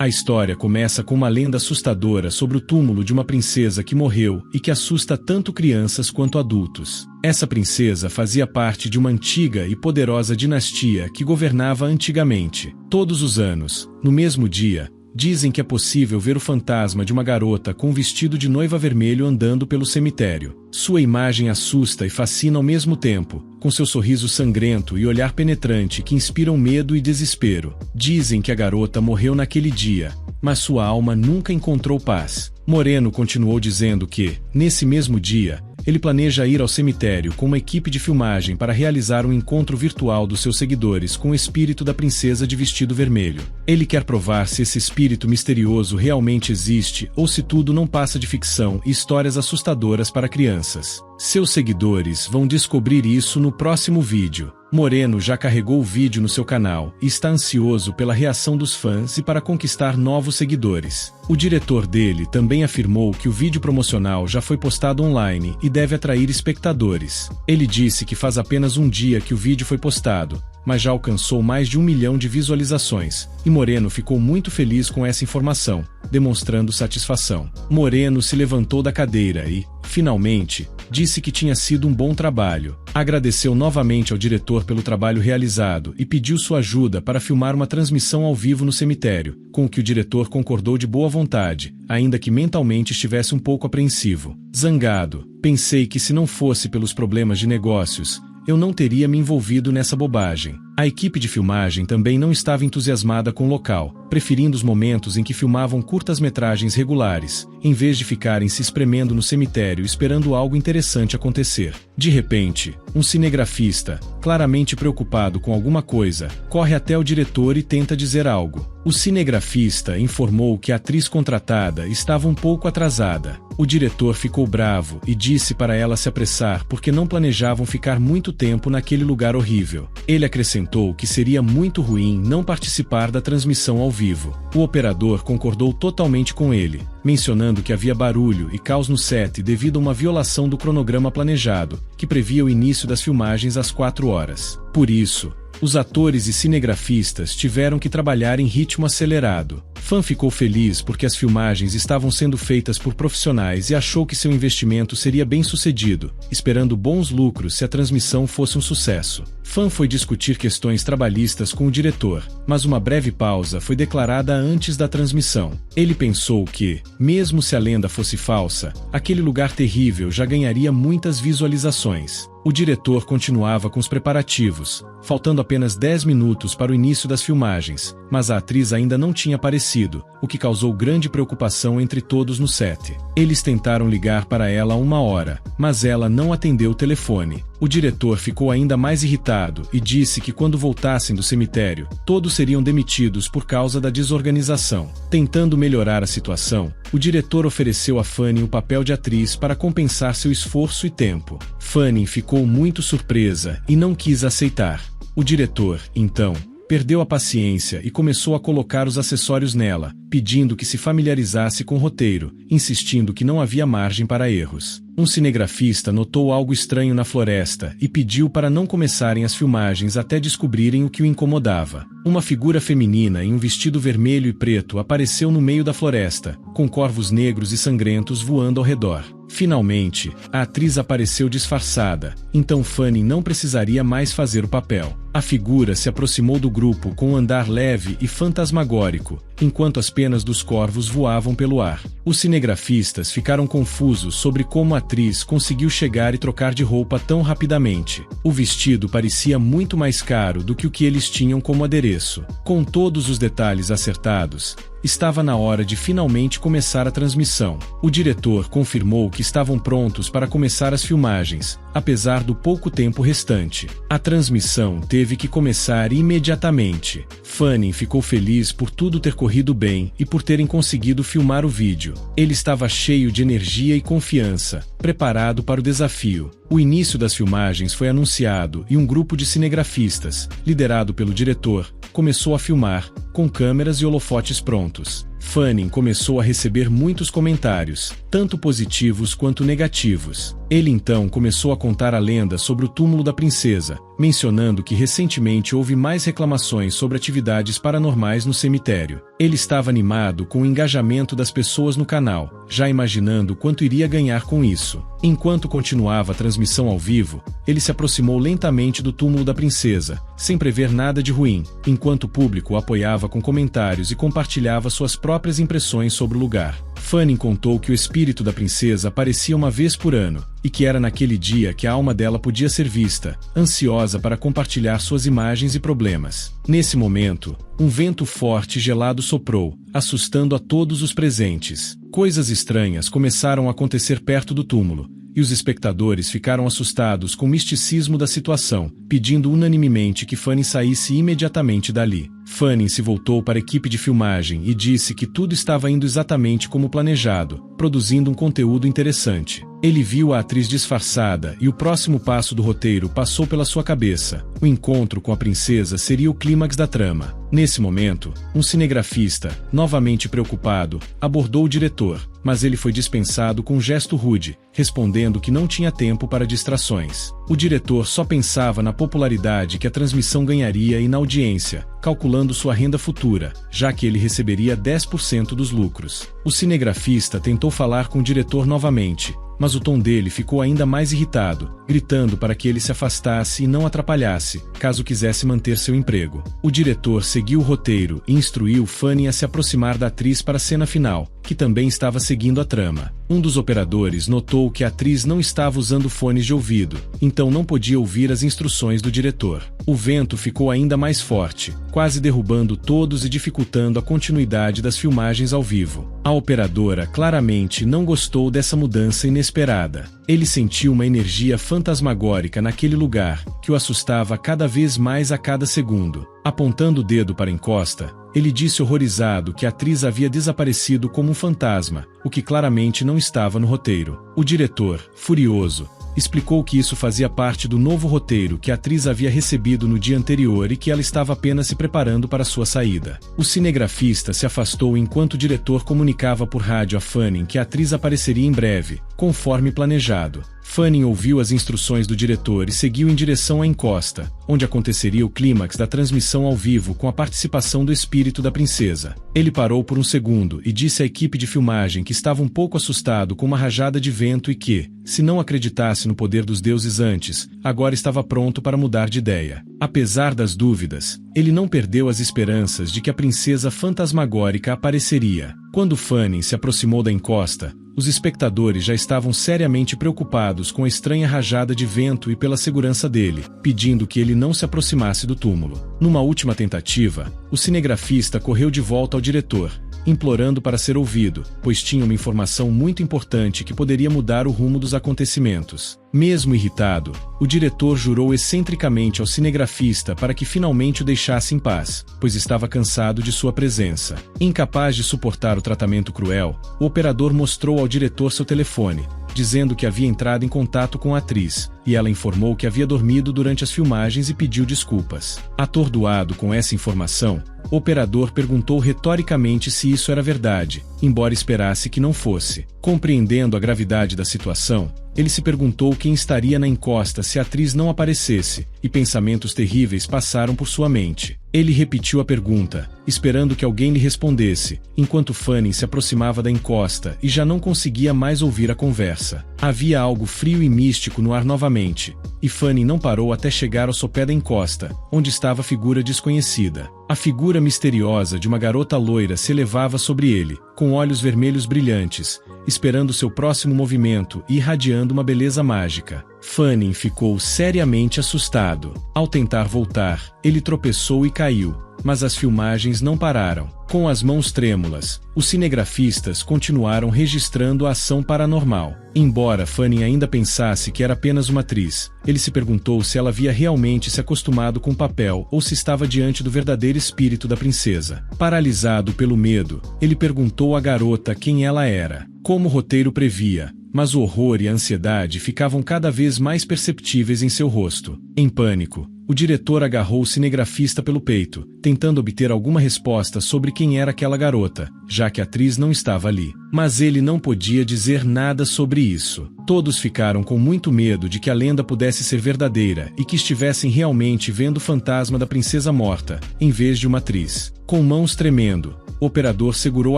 A história começa com uma lenda assustadora sobre o túmulo de uma princesa que morreu e que assusta tanto crianças quanto adultos. Essa princesa fazia parte de uma antiga e poderosa dinastia que governava antigamente. Todos os anos, no mesmo dia, dizem que é possível ver o fantasma de uma garota com um vestido de noiva vermelho andando pelo cemitério. Sua imagem assusta e fascina ao mesmo tempo, com seu sorriso sangrento e olhar penetrante que inspiram medo e desespero. Dizem que a garota morreu naquele dia, mas sua alma nunca encontrou paz. Moreno continuou dizendo que, nesse mesmo dia, ele planeja ir ao cemitério com uma equipe de filmagem para realizar um encontro virtual dos seus seguidores com o espírito da princesa de vestido vermelho. Ele quer provar se esse espírito misterioso realmente existe ou se tudo não passa de ficção e histórias assustadoras para crianças. Seus seguidores vão descobrir isso no próximo vídeo. Moreno já carregou o vídeo no seu canal e está ansioso pela reação dos fãs e para conquistar novos seguidores. O diretor dele também afirmou que o vídeo promocional já foi postado online e deve atrair espectadores. Ele disse que faz apenas um dia que o vídeo foi postado, mas já alcançou mais de 1 milhão de visualizações, e Moreno ficou muito feliz com essa informação, demonstrando satisfação. Moreno se levantou da cadeira e, finalmente, disse que tinha sido um bom trabalho. Agradeceu novamente ao diretor pelo trabalho realizado e pediu sua ajuda para filmar uma transmissão ao vivo no cemitério, com o que o diretor concordou de boa vontade, ainda que mentalmente estivesse um pouco apreensivo. Zangado, pensei que se não fosse pelos problemas de negócios, eu não teria me envolvido nessa bobagem. A equipe de filmagem também não estava entusiasmada com o local, preferindo os momentos em que filmavam curtas-metragens regulares, em vez de ficarem se espremendo no cemitério esperando algo interessante acontecer. De repente, um cinegrafista, claramente preocupado com alguma coisa, corre até o diretor e tenta dizer algo. O cinegrafista informou que a atriz contratada estava um pouco atrasada. O diretor ficou bravo e disse para ela se apressar porque não planejavam ficar muito tempo naquele lugar horrível. Ele acrescentou que seria muito ruim não participar da transmissão ao vivo. O operador concordou totalmente com ele, mencionando que havia barulho e caos no set devido a uma violação do cronograma planejado, que previa o início das filmagens às 4 horas. Por isso, os atores e cinegrafistas tiveram que trabalhar em ritmo acelerado. Fã ficou feliz porque as filmagens estavam sendo feitas por profissionais e achou que seu investimento seria bem sucedido, esperando bons lucros se a transmissão fosse um sucesso. Fã foi discutir questões trabalhistas com o diretor, mas uma breve pausa foi declarada antes da transmissão. Ele pensou que, mesmo se a lenda fosse falsa, aquele lugar terrível já ganharia muitas visualizações. O diretor continuava com os preparativos, faltando apenas 10 minutos para o início das filmagens, mas a atriz ainda não tinha aparecido, o que causou grande preocupação entre todos no set. Eles tentaram ligar para ela há 1 hora, mas ela não atendeu o telefone. O diretor ficou ainda mais irritado e disse que quando voltassem do cemitério, todos seriam demitidos por causa da desorganização. Tentando melhorar a situação, o diretor ofereceu a Fanny o papel de atriz para compensar seu esforço e tempo. Fanny ficou muito surpresa e não quis aceitar. O diretor, então, perdeu a paciência e começou a colocar os acessórios nela, pedindo que se familiarizasse com o roteiro, insistindo que não havia margem para erros. Um cinegrafista notou algo estranho na floresta e pediu para não começarem as filmagens até descobrirem o que o incomodava. Uma figura feminina em um vestido vermelho e preto apareceu no meio da floresta, com corvos negros e sangrentos voando ao redor. Finalmente, a atriz apareceu disfarçada, então Fanny não precisaria mais fazer o papel. A figura se aproximou do grupo com um andar leve e fantasmagórico, enquanto as penas dos corvos voavam pelo ar. Os cinegrafistas ficaram confusos sobre como a atriz conseguiu chegar e trocar de roupa tão rapidamente. O vestido parecia muito mais caro do que o que eles tinham como adereço. Com todos os detalhes acertados, estava na hora de finalmente começar a transmissão. O diretor confirmou que estavam prontos para começar as filmagens, apesar do pouco tempo restante. A transmissão teve que começar imediatamente. Fanny ficou feliz por tudo ter corrido bem e por terem conseguido filmar o vídeo. Ele estava cheio de energia e confiança, preparado para o desafio. O início das filmagens foi anunciado e um grupo de cinegrafistas, liderado pelo diretor, começou a filmar, com câmeras e holofotes prontos. Fanning começou a receber muitos comentários, tanto positivos quanto negativos. Ele então começou a contar a lenda sobre o túmulo da princesa, mencionando que recentemente houve mais reclamações sobre atividades paranormais no cemitério. Ele estava animado com o engajamento das pessoas no canal, já imaginando quanto iria ganhar com isso. Enquanto continuava a transmissão ao vivo, ele se aproximou lentamente do túmulo da princesa, sem prever nada de ruim, enquanto o público o apoiava com comentários e compartilhava suas próprias impressões sobre o lugar. Fanning contou que o espírito da princesa aparecia uma vez por ano, e que era naquele dia que a alma dela podia ser vista, ansiosa para compartilhar suas imagens e problemas. Nesse momento, um vento forte e gelado soprou, assustando a todos os presentes. Coisas estranhas começaram a acontecer perto do túmulo, e os espectadores ficaram assustados com o misticismo da situação, pedindo unanimemente que Fanning saísse imediatamente dali. Fanning se voltou para a equipe de filmagem e disse que tudo estava indo exatamente como planejado, produzindo um conteúdo interessante. Ele viu a atriz disfarçada e o próximo passo do roteiro passou pela sua cabeça. O encontro com a princesa seria o clímax da trama. Nesse momento, um cinegrafista, novamente preocupado, abordou o diretor, mas ele foi dispensado com um gesto rude, respondendo que não tinha tempo para distrações. O diretor só pensava na popularidade que a transmissão ganharia e na audiência, calculando sua renda futura, já que ele receberia 10% dos lucros. O cinegrafista tentou falar com o diretor novamente, mas o tom dele ficou ainda mais irritado, gritando para que ele se afastasse e não atrapalhasse, caso quisesse manter seu emprego. O diretor seguiu o roteiro e instruiu Fanning a se aproximar da atriz para a cena final, que também estava seguindo a trama. Um dos operadores notou que a atriz não estava usando fones de ouvido, então não podia ouvir as instruções do diretor. O vento ficou ainda mais forte, quase derrubando todos e dificultando a continuidade das filmagens ao vivo. A operadora claramente não gostou dessa mudança inesperada. Ele sentiu uma energia fantasmagórica naquele lugar, que o assustava cada vez mais a cada segundo. Apontando o dedo para a encosta, ele disse horrorizado que a atriz havia desaparecido como um fantasma, o que claramente não estava no roteiro. O diretor, furioso, explicou que isso fazia parte do novo roteiro que a atriz havia recebido no dia anterior e que ela estava apenas se preparando para sua saída. O cinegrafista se afastou enquanto o diretor comunicava por rádio a Fanning que a atriz apareceria em breve, conforme planejado. Fanning ouviu as instruções do diretor e seguiu em direção à encosta, onde aconteceria o clímax da transmissão ao vivo com a participação do espírito da princesa. Ele parou por um segundo e disse à equipe de filmagem que estava um pouco assustado com uma rajada de vento e que, se não acreditasse no poder dos deuses antes, agora estava pronto para mudar de ideia. Apesar das dúvidas, ele não perdeu as esperanças de que a princesa fantasmagórica apareceria. Quando Fanning se aproximou da encosta, os espectadores já estavam seriamente preocupados com a estranha rajada de vento e pela segurança dele, pedindo que ele não se aproximasse do túmulo. Numa última tentativa, o cinegrafista correu de volta ao diretor, implorando para ser ouvido, pois tinha uma informação muito importante que poderia mudar o rumo dos acontecimentos. Mesmo irritado, o diretor jurou excentricamente ao cinegrafista para que finalmente o deixasse em paz, pois estava cansado de sua presença. Incapaz de suportar o tratamento cruel, o operador mostrou ao diretor seu telefone, dizendo que havia entrado em contato com a atriz, e ela informou que havia dormido durante as filmagens e pediu desculpas. Atordoado com essa informação, o operador perguntou retoricamente se isso era verdade, embora esperasse que não fosse. Compreendendo a gravidade da situação, ele se perguntou quem estaria na encosta se a atriz não aparecesse, e pensamentos terríveis passaram por sua mente. Ele repetiu a pergunta, esperando que alguém lhe respondesse, enquanto Fanning se aproximava da encosta e já não conseguia mais ouvir a conversa. Havia algo frio e místico no ar novamente, e Fanning não parou até chegar ao sopé da encosta, onde estava a figura desconhecida. A figura misteriosa de uma garota loira se elevava sobre ele, com olhos vermelhos brilhantes, esperando seu próximo movimento e irradiando uma beleza mágica. Fanning ficou seriamente assustado. Ao tentar voltar, ele tropeçou e caiu, mas as filmagens não pararam. Com as mãos trêmulas, os cinegrafistas continuaram registrando a ação paranormal. Embora Fanning ainda pensasse que era apenas uma atriz, ele se perguntou se ela havia realmente se acostumado com o papel ou se estava diante do verdadeiro espírito da princesa. Paralisado pelo medo, ele perguntou à garota quem ela era. Como o roteiro previa, mas o horror e a ansiedade ficavam cada vez mais perceptíveis em seu rosto. Em pânico, o diretor agarrou o cinegrafista pelo peito, tentando obter alguma resposta sobre quem era aquela garota, já que a atriz não estava ali. Mas ele não podia dizer nada sobre isso. Todos ficaram com muito medo de que a lenda pudesse ser verdadeira e que estivessem realmente vendo o fantasma da princesa morta, em vez de uma atriz. Com mãos tremendo, o operador segurou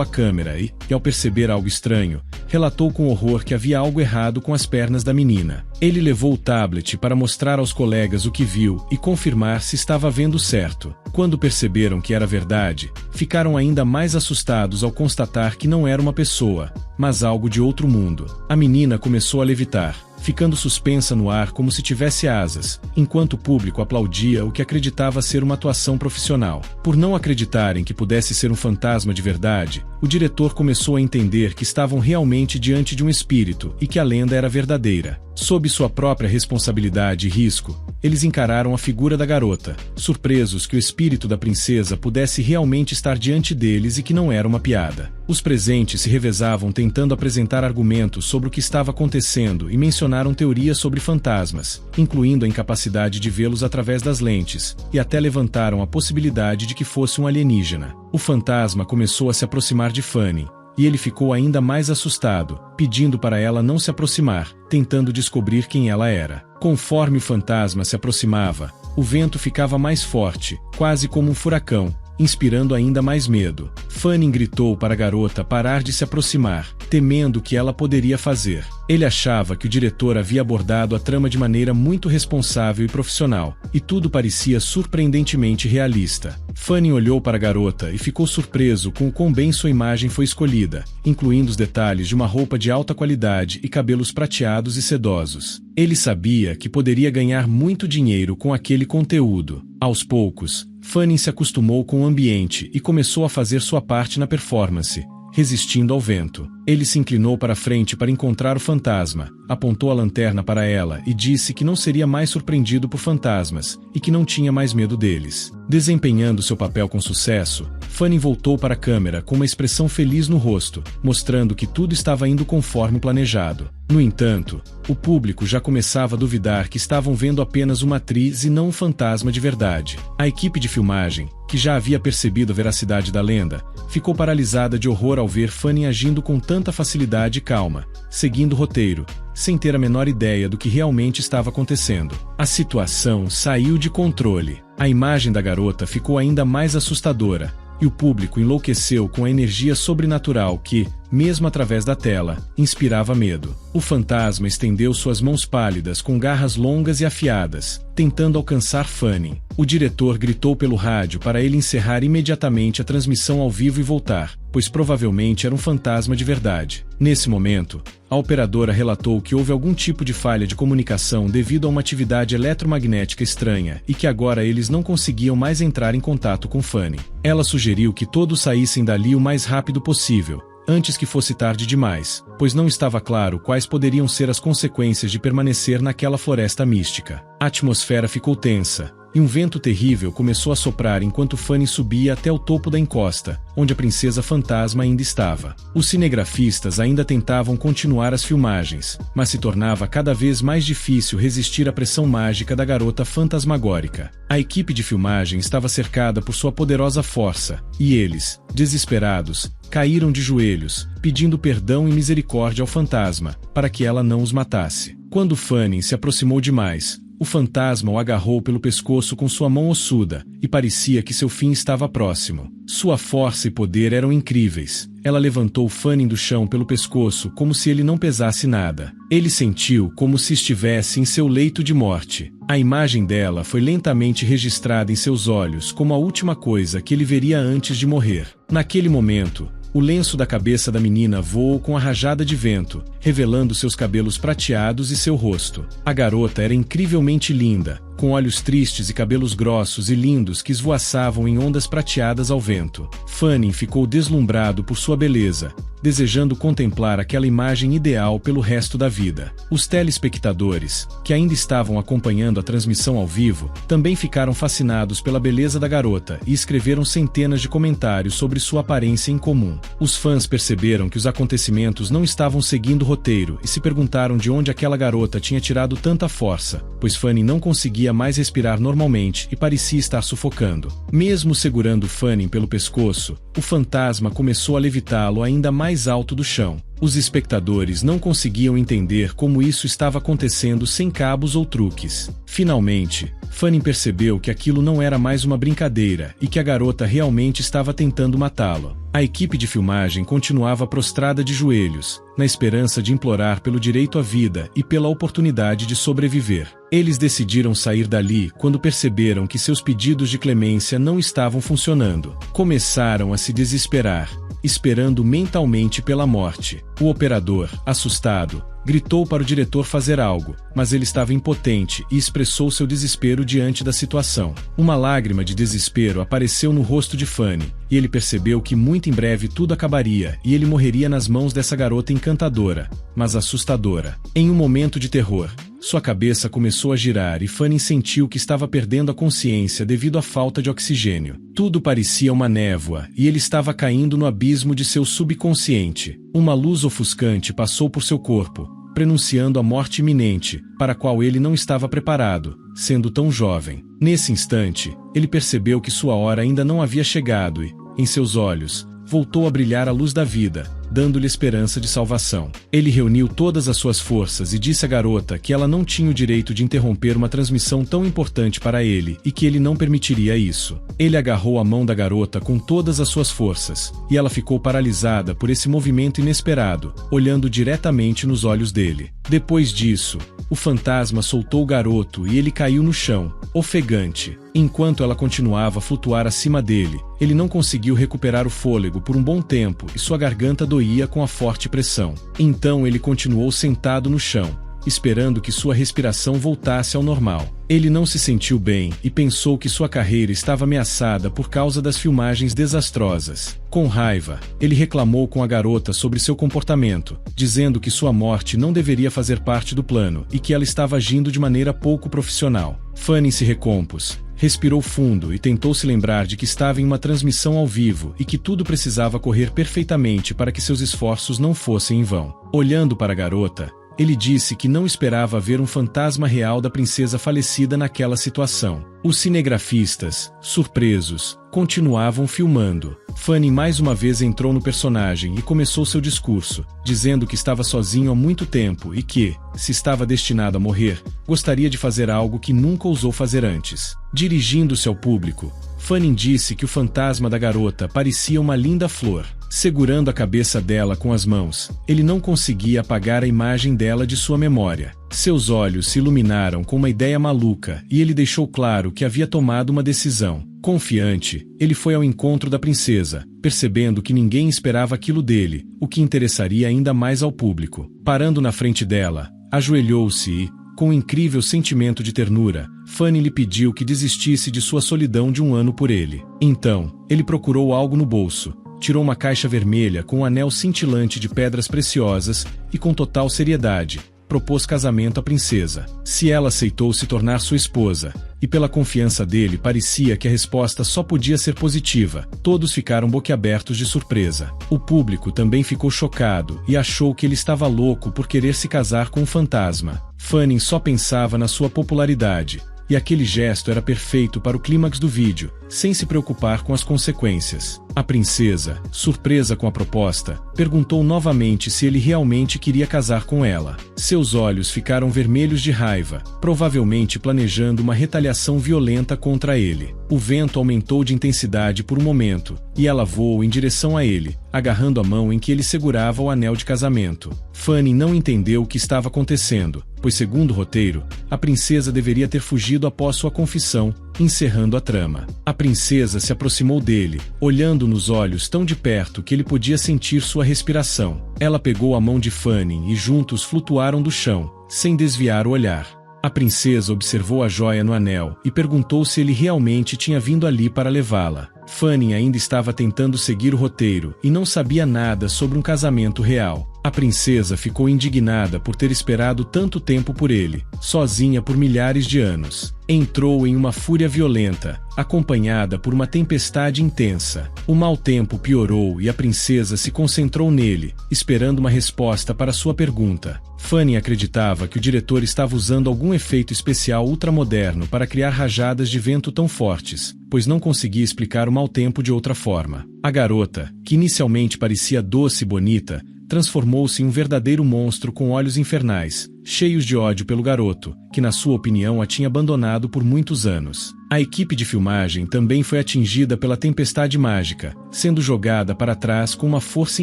a câmera e, ao perceber algo estranho, relatou com horror que havia algo errado com as pernas da menina. Ele levou o tablet para mostrar aos colegas o que viu e confirmar se estava vendo certo. Quando perceberam que era verdade, ficaram ainda mais assustados ao constatar que não era uma pessoa, mas algo de outro mundo. A menina começou a levitar, ficando suspensa no ar como se tivesse asas, enquanto o público aplaudia o que acreditava ser uma atuação profissional. Por não acreditarem que pudesse ser um fantasma de verdade, o diretor começou a entender que estavam realmente diante de um espírito e que a lenda era verdadeira. Sob sua própria responsabilidade e risco, eles encararam a figura da garota, surpresos que o espírito da princesa pudesse realmente estar diante deles e que não era uma piada. Os presentes se revezavam tentando apresentar argumentos sobre o que estava acontecendo e mencionaram teorias sobre fantasmas, incluindo a incapacidade de vê-los através das lentes, e até levantaram a possibilidade de que fosse um alienígena. O fantasma começou a se aproximar de Fanny, e ele ficou ainda mais assustado, pedindo para ela não se aproximar, tentando descobrir quem ela era. Conforme o fantasma se aproximava, o vento ficava mais forte, quase como um furacão, inspirando ainda mais medo. Fanny gritou para a garota parar de se aproximar, temendo o que ela poderia fazer. Ele achava que o diretor havia abordado a trama de maneira muito responsável e profissional, e tudo parecia surpreendentemente realista. Fanny olhou para a garota e ficou surpreso com o quão bem sua imagem foi escolhida, incluindo os detalhes de uma roupa de alta qualidade e cabelos prateados e sedosos. Ele sabia que poderia ganhar muito dinheiro com aquele conteúdo. Aos poucos, Fanny se acostumou com o ambiente e começou a fazer sua parte na performance, resistindo ao vento. Ele se inclinou para frente para encontrar o fantasma, apontou a lanterna para ela e disse que não seria mais surpreendido por fantasmas e que não tinha mais medo deles. Desempenhando seu papel com sucesso, Fanny voltou para a câmera com uma expressão feliz no rosto, mostrando que tudo estava indo conforme planejado. No entanto, o público já começava a duvidar que estavam vendo apenas uma atriz e não um fantasma de verdade. A equipe de filmagem, que já havia percebido a veracidade da lenda, ficou paralisada de horror ao ver Fanny agindo com tanta facilidade e calma, seguindo o roteiro, sem ter a menor ideia do que realmente estava acontecendo. A situação saiu de controle. A imagem da garota ficou ainda mais assustadora, e o público enlouqueceu com a energia sobrenatural que, mesmo através da tela, inspirava medo. O fantasma estendeu suas mãos pálidas com garras longas e afiadas, tentando alcançar Fanny. O diretor gritou pelo rádio para ele encerrar imediatamente a transmissão ao vivo e voltar, pois provavelmente era um fantasma de verdade. Nesse momento, a operadora relatou que houve algum tipo de falha de comunicação devido a uma atividade eletromagnética estranha e que agora eles não conseguiam mais entrar em contato com Fanny. Ela sugeriu que todos saíssem dali o mais rápido possível, antes que fosse tarde demais, pois não estava claro quais poderiam ser as consequências de permanecer naquela floresta mística. A atmosfera ficou tensa, e um vento terrível começou a soprar enquanto Fanny subia até o topo da encosta, onde a princesa fantasma ainda estava. Os cinegrafistas ainda tentavam continuar as filmagens, mas se tornava cada vez mais difícil resistir à pressão mágica da garota fantasmagórica. A equipe de filmagem estava cercada por sua poderosa força, e eles, desesperados, caíram de joelhos, pedindo perdão e misericórdia ao fantasma, para que ela não os matasse. Quando Fanny se aproximou demais, o fantasma o agarrou pelo pescoço com sua mão ossuda, e parecia que seu fim estava próximo. Sua força e poder eram incríveis. Ela levantou Fanny do chão pelo pescoço como se ele não pesasse nada. Ele sentiu como se estivesse em seu leito de morte. A imagem dela foi lentamente registrada em seus olhos como a última coisa que ele veria antes de morrer. Naquele momento, o lenço da cabeça da menina voou com a rajada de vento, revelando seus cabelos prateados e seu rosto. A garota era incrivelmente linda, com olhos tristes e cabelos grossos e lindos que esvoaçavam em ondas prateadas ao vento. Fanning ficou deslumbrado por sua beleza, desejando contemplar aquela imagem ideal pelo resto da vida. Os telespectadores, que ainda estavam acompanhando a transmissão ao vivo, também ficaram fascinados pela beleza da garota e escreveram centenas de comentários sobre sua aparência incomum. Os fãs perceberam que os acontecimentos não estavam seguindo o roteiro e se perguntaram de onde aquela garota tinha tirado tanta força, pois Fanning não conseguia mais respirar normalmente e parecia estar sufocando. Mesmo segurando Fanning pelo pescoço, o fantasma começou a levitá-lo ainda mais alto do chão. Os espectadores não conseguiam entender como isso estava acontecendo sem cabos ou truques. Finalmente, Fanning percebeu que aquilo não era mais uma brincadeira e que a garota realmente estava tentando matá-lo. A equipe de filmagem continuava prostrada de joelhos, na esperança de implorar pelo direito à vida e pela oportunidade de sobreviver. Eles decidiram sair dali quando perceberam que seus pedidos de clemência não estavam funcionando. Começaram a se desesperar, esperando mentalmente pela morte. O operador, assustado, gritou para o diretor fazer algo, mas ele estava impotente e expressou seu desespero diante da situação. Uma lágrima de desespero apareceu no rosto de Fanning, e ele percebeu que muito em breve tudo acabaria e ele morreria nas mãos dessa garota encantadora, mas assustadora. Em um momento de terror, sua cabeça começou a girar e Fanning sentiu que estava perdendo a consciência devido à falta de oxigênio. Tudo parecia uma névoa e ele estava caindo no abismo de seu subconsciente. Uma luz ofuscante passou por seu corpo, prenunciando a morte iminente, para a qual ele não estava preparado, sendo tão jovem. Nesse instante, ele percebeu que sua hora ainda não havia chegado e, em seus olhos, voltou a brilhar a luz da vida, dando-lhe esperança de salvação. Ele reuniu todas as suas forças e disse à garota que ela não tinha o direito de interromper uma transmissão tão importante para ele e que ele não permitiria isso. Ele agarrou a mão da garota com todas as suas forças, e ela ficou paralisada por esse movimento inesperado, olhando diretamente nos olhos dele. Depois disso, o fantasma soltou o garoto e ele caiu no chão, ofegante. Enquanto ela continuava a flutuar acima dele, ele não conseguiu recuperar o fôlego por um bom tempo e sua garganta doía com a forte pressão. Então ele continuou sentado no chão, esperando que sua respiração voltasse ao normal. Ele não se sentiu bem e pensou que sua carreira estava ameaçada por causa das filmagens desastrosas. Com raiva, ele reclamou com a garota sobre seu comportamento, dizendo que sua morte não deveria fazer parte do plano e que ela estava agindo de maneira pouco profissional. Fanning se recompôs, respirou fundo e tentou se lembrar de que estava em uma transmissão ao vivo e que tudo precisava correr perfeitamente para que seus esforços não fossem em vão. Olhando para a garota, ele disse que não esperava ver um fantasma real da princesa falecida naquela situação. Os cinegrafistas, surpresos, continuavam filmando. Fanning mais uma vez entrou no personagem e começou seu discurso, dizendo que estava sozinho há muito tempo e que, se estava destinado a morrer, gostaria de fazer algo que nunca ousou fazer antes. Dirigindo-se ao público, Fanning disse que o fantasma da garota parecia uma linda flor. Segurando a cabeça dela com as mãos, ele não conseguia apagar a imagem dela de sua memória. Seus olhos se iluminaram com uma ideia maluca e ele deixou claro que havia tomado uma decisão. Confiante, ele foi ao encontro da princesa, percebendo que ninguém esperava aquilo dele, o que interessaria ainda mais ao público. Parando na frente dela, ajoelhou-se e, com um incrível sentimento de ternura, Fanning lhe pediu que desistisse de sua solidão de um ano por ele. Então, ele procurou algo no bolso, tirou uma caixa vermelha com um anel cintilante de pedras preciosas e, com total seriedade, propôs casamento à princesa. Se ela aceitou se tornar sua esposa, e pela confiança dele parecia que a resposta só podia ser positiva, todos ficaram boquiabertos de surpresa. O público também ficou chocado e achou que ele estava louco por querer se casar com um fantasma. Fanning só pensava na sua popularidade, e aquele gesto era perfeito para o clímax do vídeo, sem se preocupar com as consequências. A princesa, surpresa com a proposta, perguntou novamente se ele realmente queria casar com ela. Seus olhos ficaram vermelhos de raiva, provavelmente planejando uma retaliação violenta contra ele. O vento aumentou de intensidade por um momento, e ela voou em direção a ele, agarrando a mão em que ele segurava o anel de casamento. Fanning não entendeu o que estava acontecendo, pois segundo o roteiro, a princesa deveria ter fugido após sua confissão, encerrando a trama. A princesa se aproximou dele, olhando nos olhos tão de perto que ele podia sentir sua respiração. Ela pegou a mão de Fanning e juntos flutuaram do chão, sem desviar o olhar. A princesa observou a joia no anel e perguntou se ele realmente tinha vindo ali para levá-la. Fanny ainda estava tentando seguir o roteiro e não sabia nada sobre um casamento real. A princesa ficou indignada por ter esperado tanto tempo por ele, sozinha por milhares de anos. Entrou em uma fúria violenta, acompanhada por uma tempestade intensa. O mau tempo piorou e a princesa se concentrou nele, esperando uma resposta para sua pergunta. Fanny acreditava que o diretor estava usando algum efeito especial ultramoderno para criar rajadas de vento tão fortes, pois não conseguia explicar o mau tempo de outra forma. A garota, que inicialmente parecia doce e bonita, transformou-se em um verdadeiro monstro com olhos infernais, cheios de ódio pelo garoto, que na sua opinião a tinha abandonado por muitos anos. A equipe de filmagem também foi atingida pela tempestade mágica, sendo jogada para trás com uma força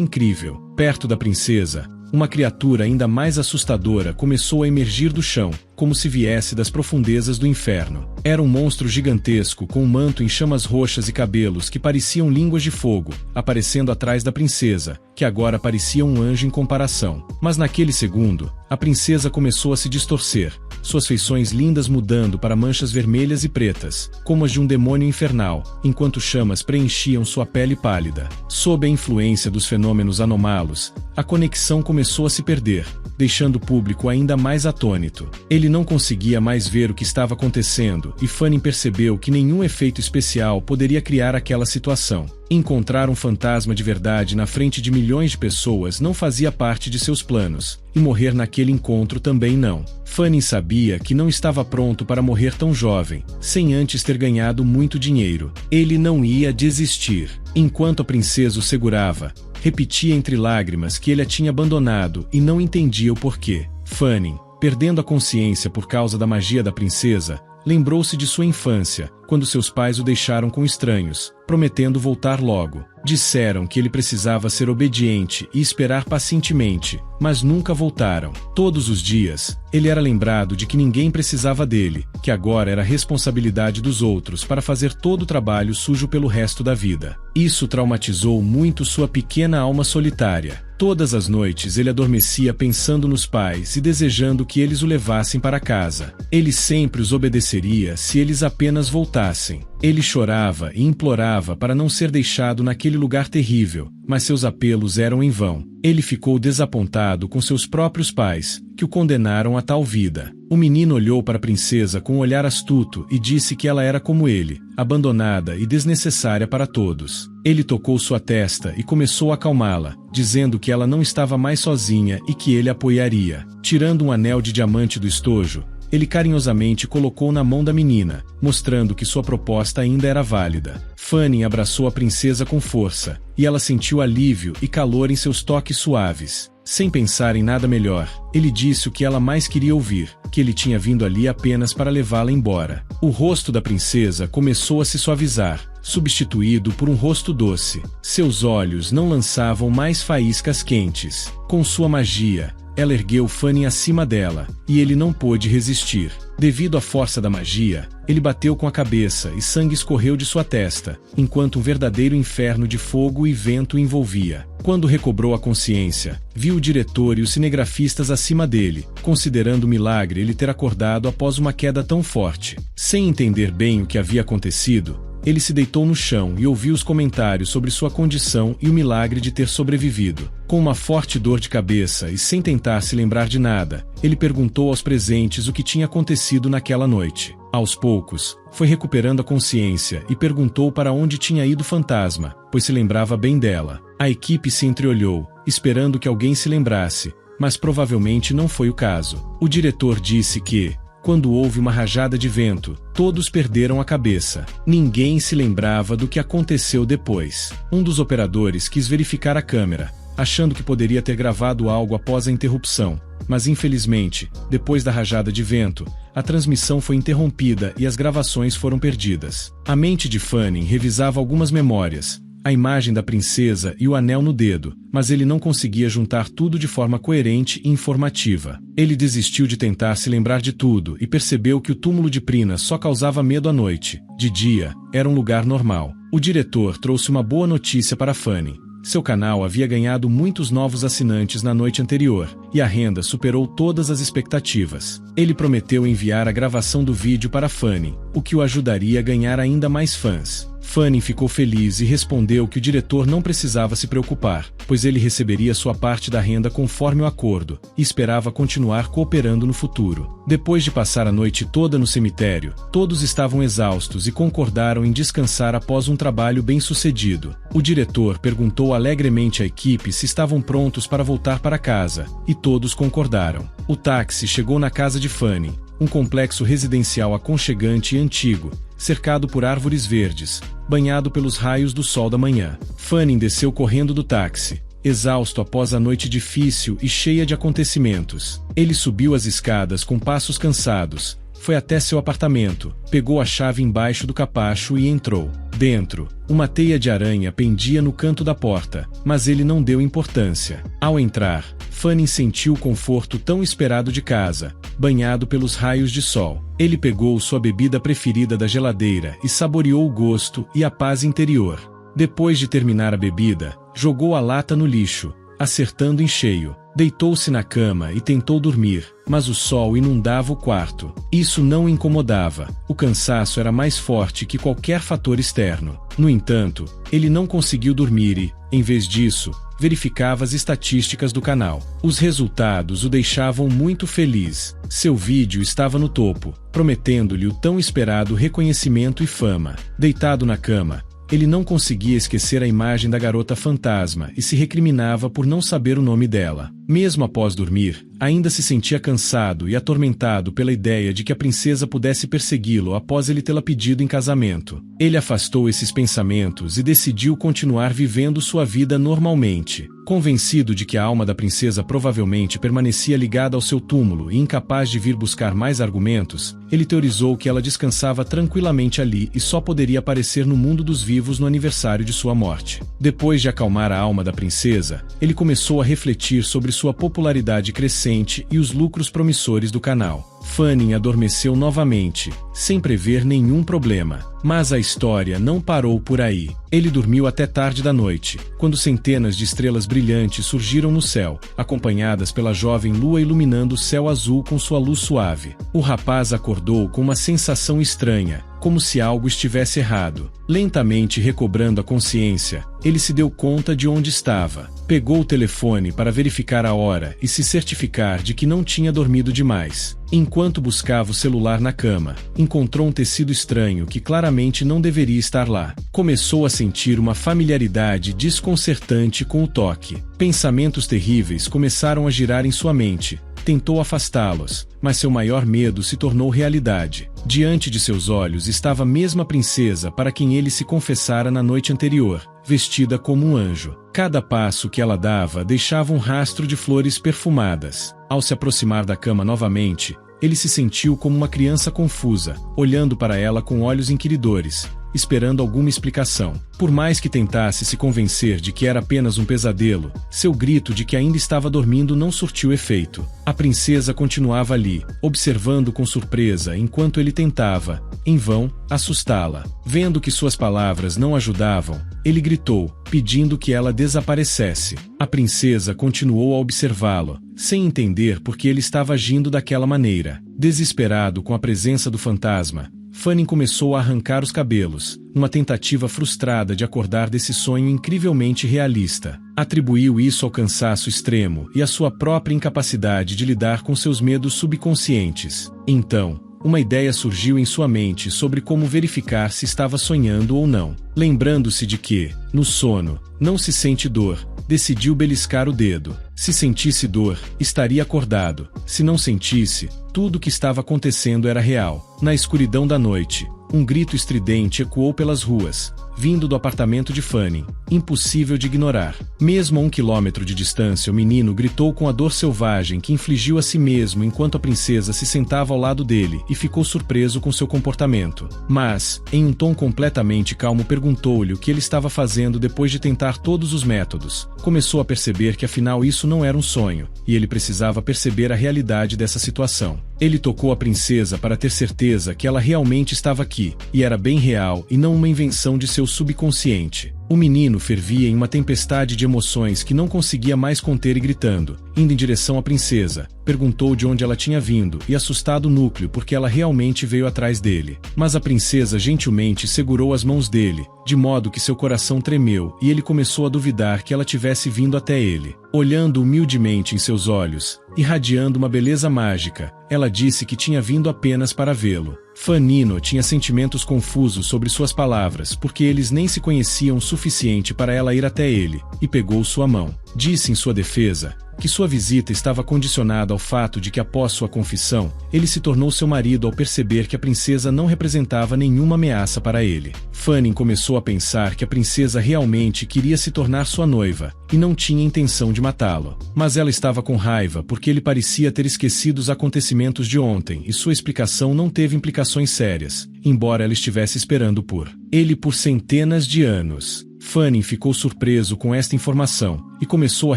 incrível. Perto da princesa, uma criatura ainda mais assustadora começou a emergir do chão, como se viesse das profundezas do inferno. Era um monstro gigantesco com um manto em chamas roxas e cabelos que pareciam línguas de fogo, aparecendo atrás da princesa, que agora parecia um anjo em comparação. Mas naquele segundo, a princesa começou a se distorcer, suas feições lindas mudando para manchas vermelhas e pretas, como as de um demônio infernal, enquanto chamas preenchiam sua pele pálida. Sob a influência dos fenômenos anômalos, a conexão começou a se perder, deixando o público ainda mais atônito. Ele não conseguia mais ver o que estava acontecendo e Fanny percebeu que nenhum efeito especial poderia criar aquela situação. Encontrar um fantasma de verdade na frente de milhões de pessoas não fazia parte de seus planos, e morrer naquele encontro também não. Fanny sabia que não estava pronto para morrer tão jovem, sem antes ter ganhado muito dinheiro. Ele não ia desistir. Enquanto a princesa o segurava, repetia entre lágrimas que ele a tinha abandonado e não entendia o porquê. Fanny, perdendo a consciência por causa da magia da princesa, lembrou-se de sua infância, quando seus pais o deixaram com estranhos, prometendo voltar logo. Disseram que ele precisava ser obediente e esperar pacientemente, mas nunca voltaram. Todos os dias, ele era lembrado de que ninguém precisava dele, que agora era responsabilidade dos outros para fazer todo o trabalho sujo pelo resto da vida. Isso traumatizou muito sua pequena alma solitária. Todas as noites ele adormecia pensando nos pais e desejando que eles o levassem para casa. Ele sempre os obedeceria se eles apenas voltassem. Ele chorava e implorava para não ser deixado naquele lugar terrível, mas seus apelos eram em vão. Ele ficou desapontado com seus próprios pais, que o condenaram a tal vida. O menino olhou para a princesa com um olhar astuto e disse que ela era como ele, abandonada e desnecessária para todos. Ele tocou sua testa e começou a acalmá-la, dizendo que ela não estava mais sozinha e que ele a apoiaria. Tirando um anel de diamante do estojo, ele carinhosamente colocou na mão da menina, mostrando que sua proposta ainda era válida. Fanny abraçou a princesa com força, e ela sentiu alívio e calor em seus toques suaves. Sem pensar em nada melhor, ele disse o que ela mais queria ouvir, que ele tinha vindo ali apenas para levá-la embora. O rosto da princesa começou a se suavizar, substituído por um rosto doce. Seus olhos não lançavam mais faíscas quentes. Com sua magia, ela ergueu Fanny acima dela, e ele não pôde resistir. Devido à força da magia, ele bateu com a cabeça e sangue escorreu de sua testa, enquanto um verdadeiro inferno de fogo e vento o envolvia. Quando recobrou a consciência, viu o diretor e os cinegrafistas acima dele, considerando milagre ele ter acordado após uma queda tão forte. Sem entender bem o que havia acontecido, ele se deitou no chão e ouviu os comentários sobre sua condição e o milagre de ter sobrevivido. Com uma forte dor de cabeça e sem tentar se lembrar de nada, ele perguntou aos presentes o que tinha acontecido naquela noite. Aos poucos, foi recuperando a consciência e perguntou para onde tinha ido o fantasma, pois se lembrava bem dela. A equipe se entreolhou, esperando que alguém se lembrasse, mas provavelmente não foi o caso. O diretor disse que, quando houve uma rajada de vento, todos perderam a cabeça. Ninguém se lembrava do que aconteceu depois. Um dos operadores quis verificar a câmera, achando que poderia ter gravado algo após a interrupção, mas infelizmente, depois da rajada de vento, a transmissão foi interrompida e as gravações foram perdidas. A mente de Fanny revisava algumas memórias, a imagem da princesa e o anel no dedo, mas ele não conseguia juntar tudo de forma coerente e informativa. Ele desistiu de tentar se lembrar de tudo e percebeu que o túmulo de Prina só causava medo à noite. De dia, era um lugar normal. O diretor trouxe uma boa notícia para Fanny. Seu canal havia ganhado muitos novos assinantes na noite anterior, e a renda superou todas as expectativas. Ele prometeu enviar a gravação do vídeo para Fanning, o que o ajudaria a ganhar ainda mais fãs. Fanning ficou feliz e respondeu que o diretor não precisava se preocupar, pois ele receberia sua parte da renda conforme o acordo, e esperava continuar cooperando no futuro. Depois de passar a noite toda no cemitério, todos estavam exaustos e concordaram em descansar após um trabalho bem-sucedido. O diretor perguntou alegremente à equipe se estavam prontos para voltar para casa, e todos concordaram. O táxi chegou na casa de Fanning, um complexo residencial aconchegante e antigo, cercado por árvores verdes, banhado pelos raios do sol da manhã. Fanning desceu correndo do táxi, exausto após a noite difícil e cheia de acontecimentos. Ele subiu as escadas com passos cansados, foi até seu apartamento, pegou a chave embaixo do capacho e entrou. Dentro, uma teia de aranha pendia no canto da porta, mas ele não deu importância. Ao entrar, Fanning sentiu o conforto tão esperado de casa, banhado pelos raios de sol. Ele pegou sua bebida preferida da geladeira e saboreou o gosto e a paz interior. Depois de terminar a bebida, jogou a lata no lixo, acertando em cheio. Deitou-se na cama e tentou dormir, mas o sol inundava o quarto. Isso não o incomodava. O cansaço era mais forte que qualquer fator externo. No entanto, ele não conseguiu dormir e, em vez disso, verificava as estatísticas do canal. Os resultados o deixavam muito feliz. Seu vídeo estava no topo, prometendo-lhe o tão esperado reconhecimento e fama. Deitado na cama, ele não conseguia esquecer a imagem da garota fantasma e se recriminava por não saber o nome dela. Mesmo após dormir, ainda se sentia cansado e atormentado pela ideia de que a princesa pudesse persegui-lo após ele tê-la pedido em casamento. Ele afastou esses pensamentos e decidiu continuar vivendo sua vida normalmente. Convencido de que a alma da princesa provavelmente permanecia ligada ao seu túmulo e incapaz de vir buscar mais argumentos, ele teorizou que ela descansava tranquilamente ali e só poderia aparecer no mundo dos vivos no aniversário de sua morte. Depois de acalmar a alma da princesa, ele começou a refletir sobre sua popularidade crescente e os lucros promissores do canal. Fanning adormeceu novamente, sem prever nenhum problema. Mas a história não parou por aí. Ele dormiu até tarde da noite, quando centenas de estrelas brilhantes surgiram no céu, acompanhadas pela jovem lua iluminando o céu azul com sua luz suave. O rapaz acordou com uma sensação estranha, como se algo estivesse errado. Lentamente recobrando a consciência, ele se deu conta de onde estava. Pegou o telefone para verificar a hora e se certificar de que não tinha dormido demais. Enquanto buscava o celular na cama, encontrou um tecido estranho que claramente não deveria estar lá. Começou a sentir uma familiaridade desconcertante com o toque. Pensamentos terríveis começaram a girar em sua mente. Tentou afastá-los, mas seu maior medo se tornou realidade. Diante de seus olhos estava a mesma princesa para quem ele se confessara na noite anterior, vestida como um anjo. Cada passo que ela dava deixava um rastro de flores perfumadas. Ao se aproximar da cama novamente, ele se sentiu como uma criança confusa, olhando para ela com olhos inquiridores, esperando alguma explicação. Por mais que tentasse se convencer de que era apenas um pesadelo, seu grito de que ainda estava dormindo não surtiu efeito. A princesa continuava ali, observando com surpresa enquanto ele tentava, em vão, assustá-la. Vendo que suas palavras não ajudavam, ele gritou, pedindo que ela desaparecesse. A princesa continuou a observá-lo, sem entender por que ele estava agindo daquela maneira. Desesperado com a presença do fantasma, Fanning começou a arrancar os cabelos, numa tentativa frustrada de acordar desse sonho incrivelmente realista. Atribuiu isso ao cansaço extremo e à sua própria incapacidade de lidar com seus medos subconscientes. Então, uma ideia surgiu em sua mente sobre como verificar se estava sonhando ou não. Lembrando-se de que, no sono, não se sente dor, decidiu beliscar o dedo. Se sentisse dor, estaria acordado. Se não sentisse, tudo o que estava acontecendo era real. Na escuridão da noite, um grito estridente ecoou pelas ruas, vindo do apartamento de Fanning, impossível de ignorar. Mesmo a 1 quilômetro de distância, o menino gritou com a dor selvagem que infligiu a si mesmo enquanto a princesa se sentava ao lado dele e ficou surpreso com seu comportamento. Mas, em um tom completamente calmo, perguntou-lhe o que ele estava fazendo depois de tentar todos os métodos. Começou a perceber que afinal isso não era um sonho, e ele precisava perceber a realidade dessa situação. Ele tocou a princesa para ter certeza que ela realmente estava aqui, e era bem real e não uma invenção de seu seu subconsciente. O menino fervia em uma tempestade de emoções que não conseguia mais conter e gritando, indo em direção à princesa, perguntou de onde ela tinha vindo e assustado o núcleo porque ela realmente veio atrás dele. Mas a princesa gentilmente segurou as mãos dele, de modo que seu coração tremeu e ele começou a duvidar que ela tivesse vindo até ele. Olhando humildemente em seus olhos, irradiando uma beleza mágica, ela disse que tinha vindo apenas para vê-lo. Fanino tinha sentimentos confusos sobre suas palavras porque eles nem se conheciam o suficiente para ela ir até ele, e pegou sua mão. Disse em sua defesa que sua visita estava condicionada ao fato de que após sua confissão, ele se tornou seu marido ao perceber que a princesa não representava nenhuma ameaça para ele. Fanny começou a pensar que a princesa realmente queria se tornar sua noiva, e não tinha intenção de matá-lo. Mas ela estava com raiva porque ele parecia ter esquecido os acontecimentos de ontem e sua explicação não teve implicações sérias, embora ela estivesse esperando por ele por centenas de anos. Fanny ficou surpreso com esta informação e começou a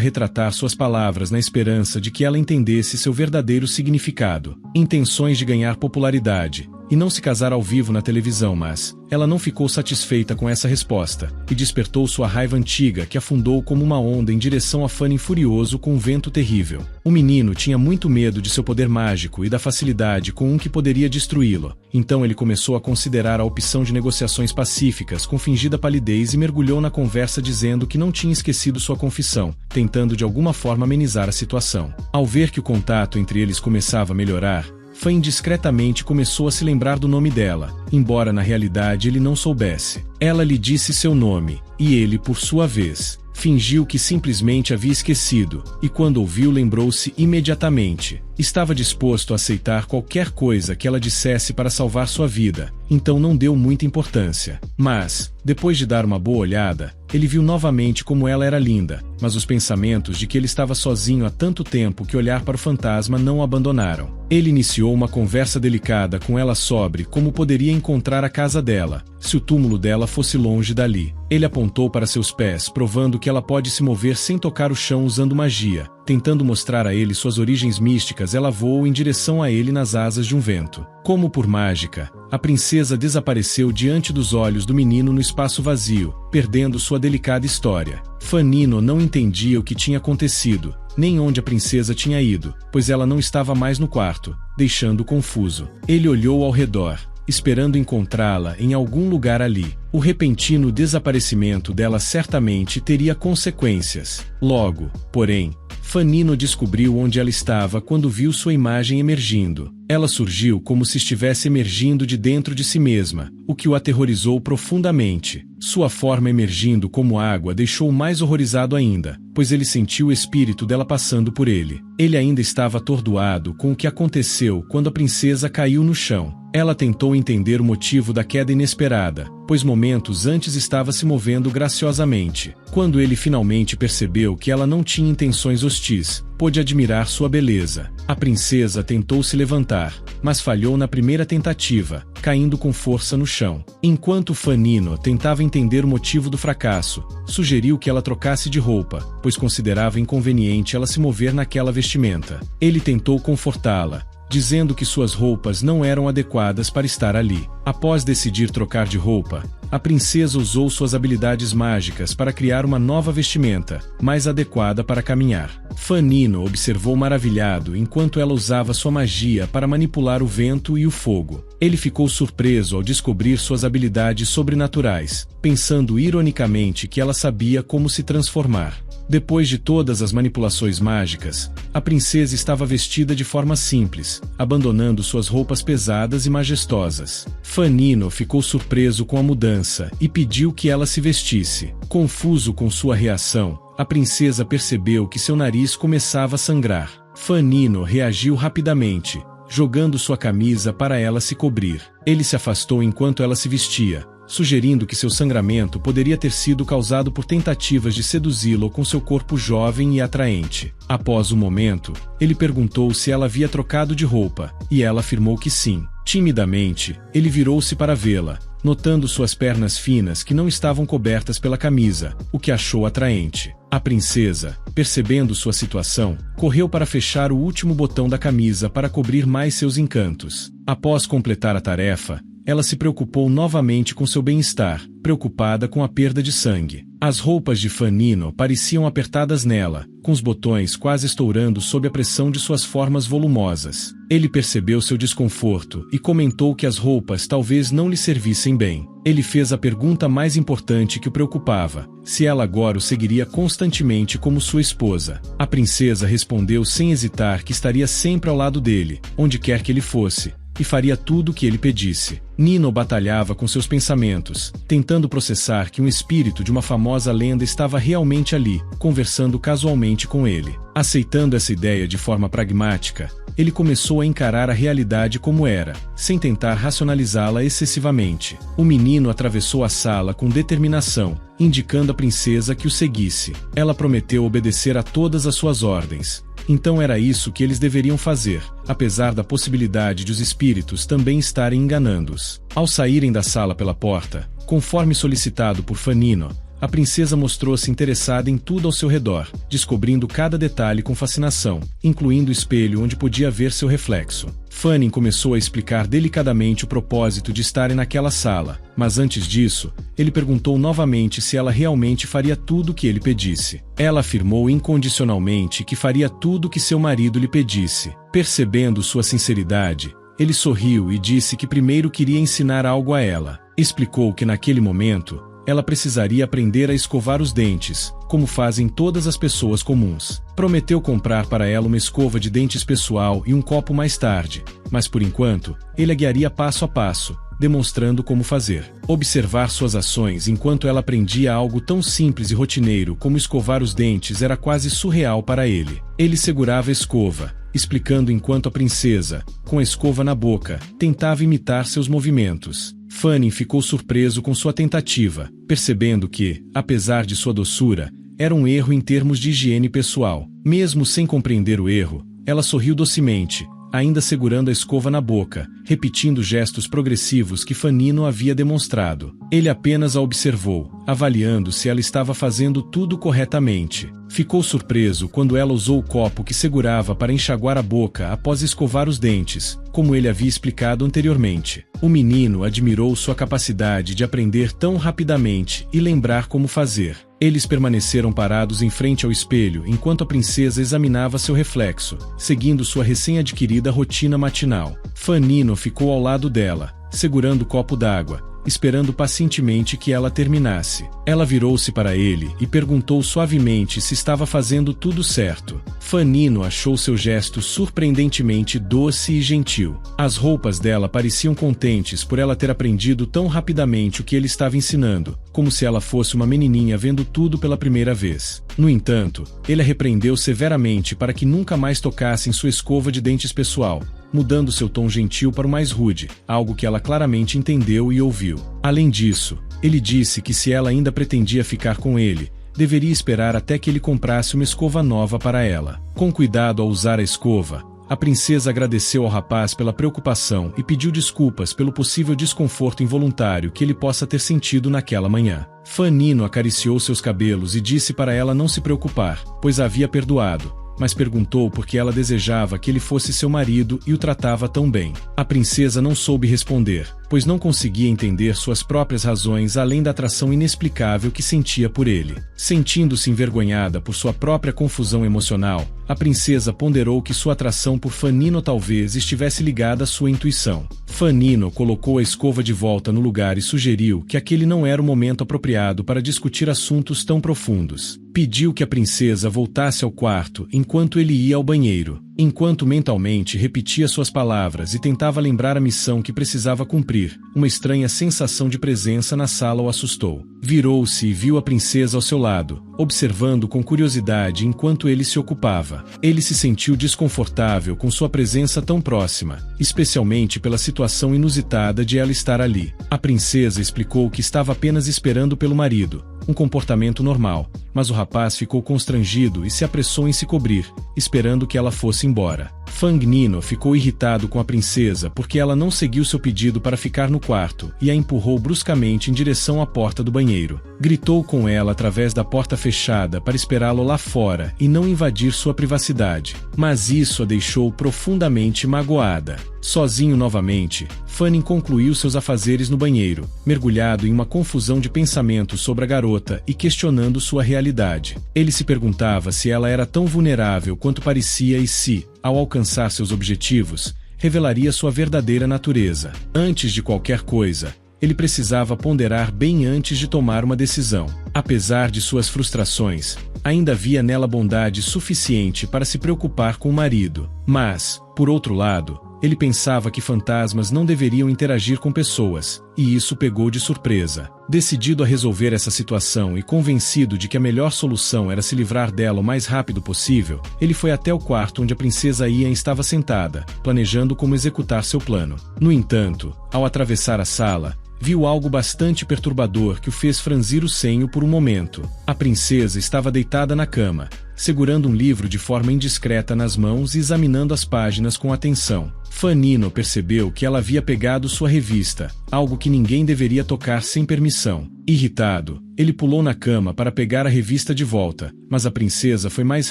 retratar suas palavras na esperança de que ela entendesse seu verdadeiro significado. Intenções de ganhar popularidade e não se casar ao vivo na televisão, mas ela não ficou satisfeita com essa resposta e despertou sua raiva antiga que afundou como uma onda em direção a Fanny furioso com um vento terrível. O menino tinha muito medo de seu poder mágico e da facilidade com um que poderia destruí-lo, então ele começou a considerar a opção de negociações pacíficas com fingida palidez e mergulhou na conversa dizendo que não tinha esquecido sua confissão, tentando de alguma forma amenizar a situação. Ao ver que o contato entre eles começava a melhorar, Fanny discretamente começou a se lembrar do nome dela, embora na realidade ele não soubesse. Ela lhe disse seu nome, e ele, por sua vez, fingiu que simplesmente havia esquecido, e quando ouviu lembrou-se imediatamente. Estava disposto a aceitar qualquer coisa que ela dissesse para salvar sua vida, então não deu muita importância. Mas, depois de dar uma boa olhada, ele viu novamente como ela era linda, mas os pensamentos de que ele estava sozinho há tanto tempo que olhar para o fantasma não o abandonaram. Ele iniciou uma conversa delicada com ela sobre como poderia encontrar a casa dela, se o túmulo dela fosse longe dali. Ele apontou para seus pés, provando que ela pode se mover sem tocar o chão usando magia. Tentando mostrar a ele suas origens místicas, ela voou em direção a ele nas asas de um vento. Como por mágica, a princesa desapareceu diante dos olhos do menino no espaço vazio, perdendo sua delicada história. Fanino não entendia o que tinha acontecido, nem onde a princesa tinha ido, pois ela não estava mais no quarto, deixando-o confuso. Ele olhou ao redor, esperando encontrá-la em algum lugar ali. O repentino desaparecimento dela certamente teria consequências. Logo, porém, Fanino descobriu onde ela estava quando viu sua imagem emergindo. Ela surgiu como se estivesse emergindo de dentro de si mesma, o que o aterrorizou profundamente. Sua forma emergindo como água deixou-o mais horrorizado ainda, pois ele sentiu o espírito dela passando por ele. Ele ainda estava atordoado com o que aconteceu quando a princesa caiu no chão. Ela tentou entender o motivo da queda inesperada, pois momentos antes estava se movendo graciosamente. Quando ele finalmente percebeu que ela não tinha intenções hostis, pôde admirar sua beleza. A princesa tentou se levantar, mas falhou na primeira tentativa, caindo com força no chão. Enquanto Fanino tentava entender o motivo do fracasso, sugeriu que ela trocasse de roupa, pois considerava inconveniente ela se mover naquela vestimenta. Ele tentou confortá-la, dizendo que suas roupas não eram adequadas para estar ali. Após decidir trocar de roupa, a princesa usou suas habilidades mágicas para criar uma nova vestimenta, mais adequada para caminhar. Fanino observou maravilhado enquanto ela usava sua magia para manipular o vento e o fogo. Ele ficou surpreso ao descobrir suas habilidades sobrenaturais, pensando ironicamente que ela sabia como se transformar. Depois de todas as manipulações mágicas, a princesa estava vestida de forma simples, abandonando suas roupas pesadas e majestosas. Fanino ficou surpreso com a mudança e pediu que ela se vestisse. Confuso com sua reação, a princesa percebeu que seu nariz começava a sangrar. Fanino reagiu rapidamente, jogando sua camisa para ela se cobrir. Ele se afastou enquanto ela se vestia, sugerindo que seu sangramento poderia ter sido causado por tentativas de seduzi-lo com seu corpo jovem e atraente. Após um momento, ele perguntou se ela havia trocado de roupa, e ela afirmou que sim. Timidamente, ele virou-se para vê-la, notando suas pernas finas que não estavam cobertas pela camisa, o que achou atraente. A princesa, percebendo sua situação, correu para fechar o último botão da camisa para cobrir mais seus encantos. Após completar a tarefa, ela se preocupou novamente com seu bem-estar, preocupada com a perda de sangue. As roupas de Fan Nino pareciam apertadas nela, com os botões quase estourando sob a pressão de suas formas volumosas. Ele percebeu seu desconforto e comentou que as roupas talvez não lhe servissem bem. Ele fez a pergunta mais importante que o preocupava: se ela agora o seguiria constantemente como sua esposa. A princesa respondeu sem hesitar que estaria sempre ao lado dele, onde quer que ele fosse, e faria tudo o que ele pedisse. Nino batalhava com seus pensamentos, tentando processar que um espírito de uma famosa lenda estava realmente ali, conversando casualmente com ele. Aceitando essa ideia de forma pragmática, ele começou a encarar a realidade como era, sem tentar racionalizá-la excessivamente. O menino atravessou a sala com determinação, indicando à princesa que o seguisse. Ela prometeu obedecer a todas as suas ordens. Então era isso que eles deveriam fazer, apesar da possibilidade de os espíritos também estarem enganando-os. Ao saírem da sala pela porta, conforme solicitado por Fan Nino, a princesa mostrou-se interessada em tudo ao seu redor, descobrindo cada detalhe com fascinação, incluindo o espelho onde podia ver seu reflexo. Fanny começou a explicar delicadamente o propósito de estarem naquela sala, mas antes disso, ele perguntou novamente se ela realmente faria tudo o que ele pedisse. Ela afirmou incondicionalmente que faria tudo o que seu marido lhe pedisse. Percebendo sua sinceridade, ele sorriu e disse que primeiro queria ensinar algo a ela. Explicou que naquele momento, ela precisaria aprender a escovar os dentes, como fazem todas as pessoas comuns. Prometeu comprar para ela uma escova de dentes pessoal e um copo mais tarde, mas por enquanto, ele a guiaria passo a passo, demonstrando como fazer. Observar suas ações enquanto ela aprendia algo tão simples e rotineiro como escovar os dentes era quase surreal para ele. Ele segurava a escova, explicando enquanto a princesa, com a escova na boca, tentava imitar seus movimentos. Fanny ficou surpreso com sua tentativa, percebendo que, apesar de sua doçura, era um erro em termos de higiene pessoal. Mesmo sem compreender o erro, ela sorriu docemente, ainda segurando a escova na boca, repetindo gestos progressivos que Fan Nino havia demonstrado. Ele apenas a observou, avaliando se ela estava fazendo tudo corretamente. Ficou surpreso quando ela usou o copo que segurava para enxaguar a boca após escovar os dentes, como ele havia explicado anteriormente. O menino admirou sua capacidade de aprender tão rapidamente e lembrar como fazer. Eles permaneceram parados em frente ao espelho enquanto a princesa examinava seu reflexo, seguindo sua recém-adquirida rotina matinal. Fan Nino ficou ao lado dela, segurando o copo d'água, esperando pacientemente que ela terminasse. Ela virou-se para ele e perguntou suavemente se estava fazendo tudo certo. Fan Nino achou seu gesto surpreendentemente doce e gentil. As roupas dela pareciam contentes por ela ter aprendido tão rapidamente o que ele estava ensinando, como se ela fosse uma menininha vendo tudo pela primeira vez. No entanto, ele a repreendeu severamente para que nunca mais tocasse em sua escova de dentes pessoal, mudando seu tom gentil para o mais rude, algo que ela claramente entendeu e ouviu. Além disso, ele disse que se ela ainda pretendia ficar com ele, deveria esperar até que ele comprasse uma escova nova para ela. Com cuidado ao usar a escova, a princesa agradeceu ao rapaz pela preocupação e pediu desculpas pelo possível desconforto involuntário que ele possa ter sentido naquela manhã. Fan Nino acariciou seus cabelos e disse para ela não se preocupar, pois a havia perdoado, mas perguntou por que ela desejava que ele fosse seu marido e o tratava tão bem. A princesa não soube responder, pois não conseguia entender suas próprias razões além da atração inexplicável que sentia por ele. Sentindo-se envergonhada por sua própria confusão emocional, a princesa ponderou que sua atração por Fan Nino talvez estivesse ligada à sua intuição. Fan Nino colocou a escova de volta no lugar e sugeriu que aquele não era o momento apropriado para discutir assuntos tão profundos. Pediu que a princesa voltasse ao quarto enquanto ele ia ao banheiro. Enquanto mentalmente repetia suas palavras e tentava lembrar a missão que precisava cumprir, uma estranha sensação de presença na sala o assustou. Virou-se e viu a princesa ao seu lado, observando com curiosidade enquanto ele se ocupava. Ele se sentiu desconfortável com sua presença tão próxima, especialmente pela situação inusitada de ela estar ali. A princesa explicou que estava apenas esperando pelo marido, um comportamento normal, mas o rapaz ficou constrangido e se apressou em se cobrir, esperando que ela fosse embora. Fan Nino ficou irritado com a princesa porque ela não seguiu seu pedido para ficar no quarto e a empurrou bruscamente em direção à porta do banheiro. Gritou com ela através da porta fechada para esperá-lo lá fora e não invadir sua privacidade, mas isso a deixou profundamente magoada. Sozinho novamente, Fanny concluiu seus afazeres no banheiro, mergulhado em uma confusão de pensamentos sobre a garota e questionando sua realidade. Ele se perguntava se ela era tão vulnerável quanto parecia e se, ao alcançar seus objetivos, revelaria sua verdadeira natureza. Antes de qualquer coisa, ele precisava ponderar bem antes de tomar uma decisão. Apesar de suas frustrações, ainda havia nela bondade suficiente para se preocupar com o marido. Mas, por outro lado, ele pensava que fantasmas não deveriam interagir com pessoas, e isso o pegou de surpresa. Decidido a resolver essa situação e convencido de que a melhor solução era se livrar dela o mais rápido possível, ele foi até o quarto onde a princesa Ian estava sentada, planejando como executar seu plano. No entanto, ao atravessar a sala, viu algo bastante perturbador que o fez franzir o senho por um momento. A princesa estava deitada na cama, segurando um livro de forma indiscreta nas mãos e examinando as páginas com atenção. Fanny percebeu que ela havia pegado sua revista, algo que ninguém deveria tocar sem permissão. Irritado, ele pulou na cama para pegar a revista de volta, mas a princesa foi mais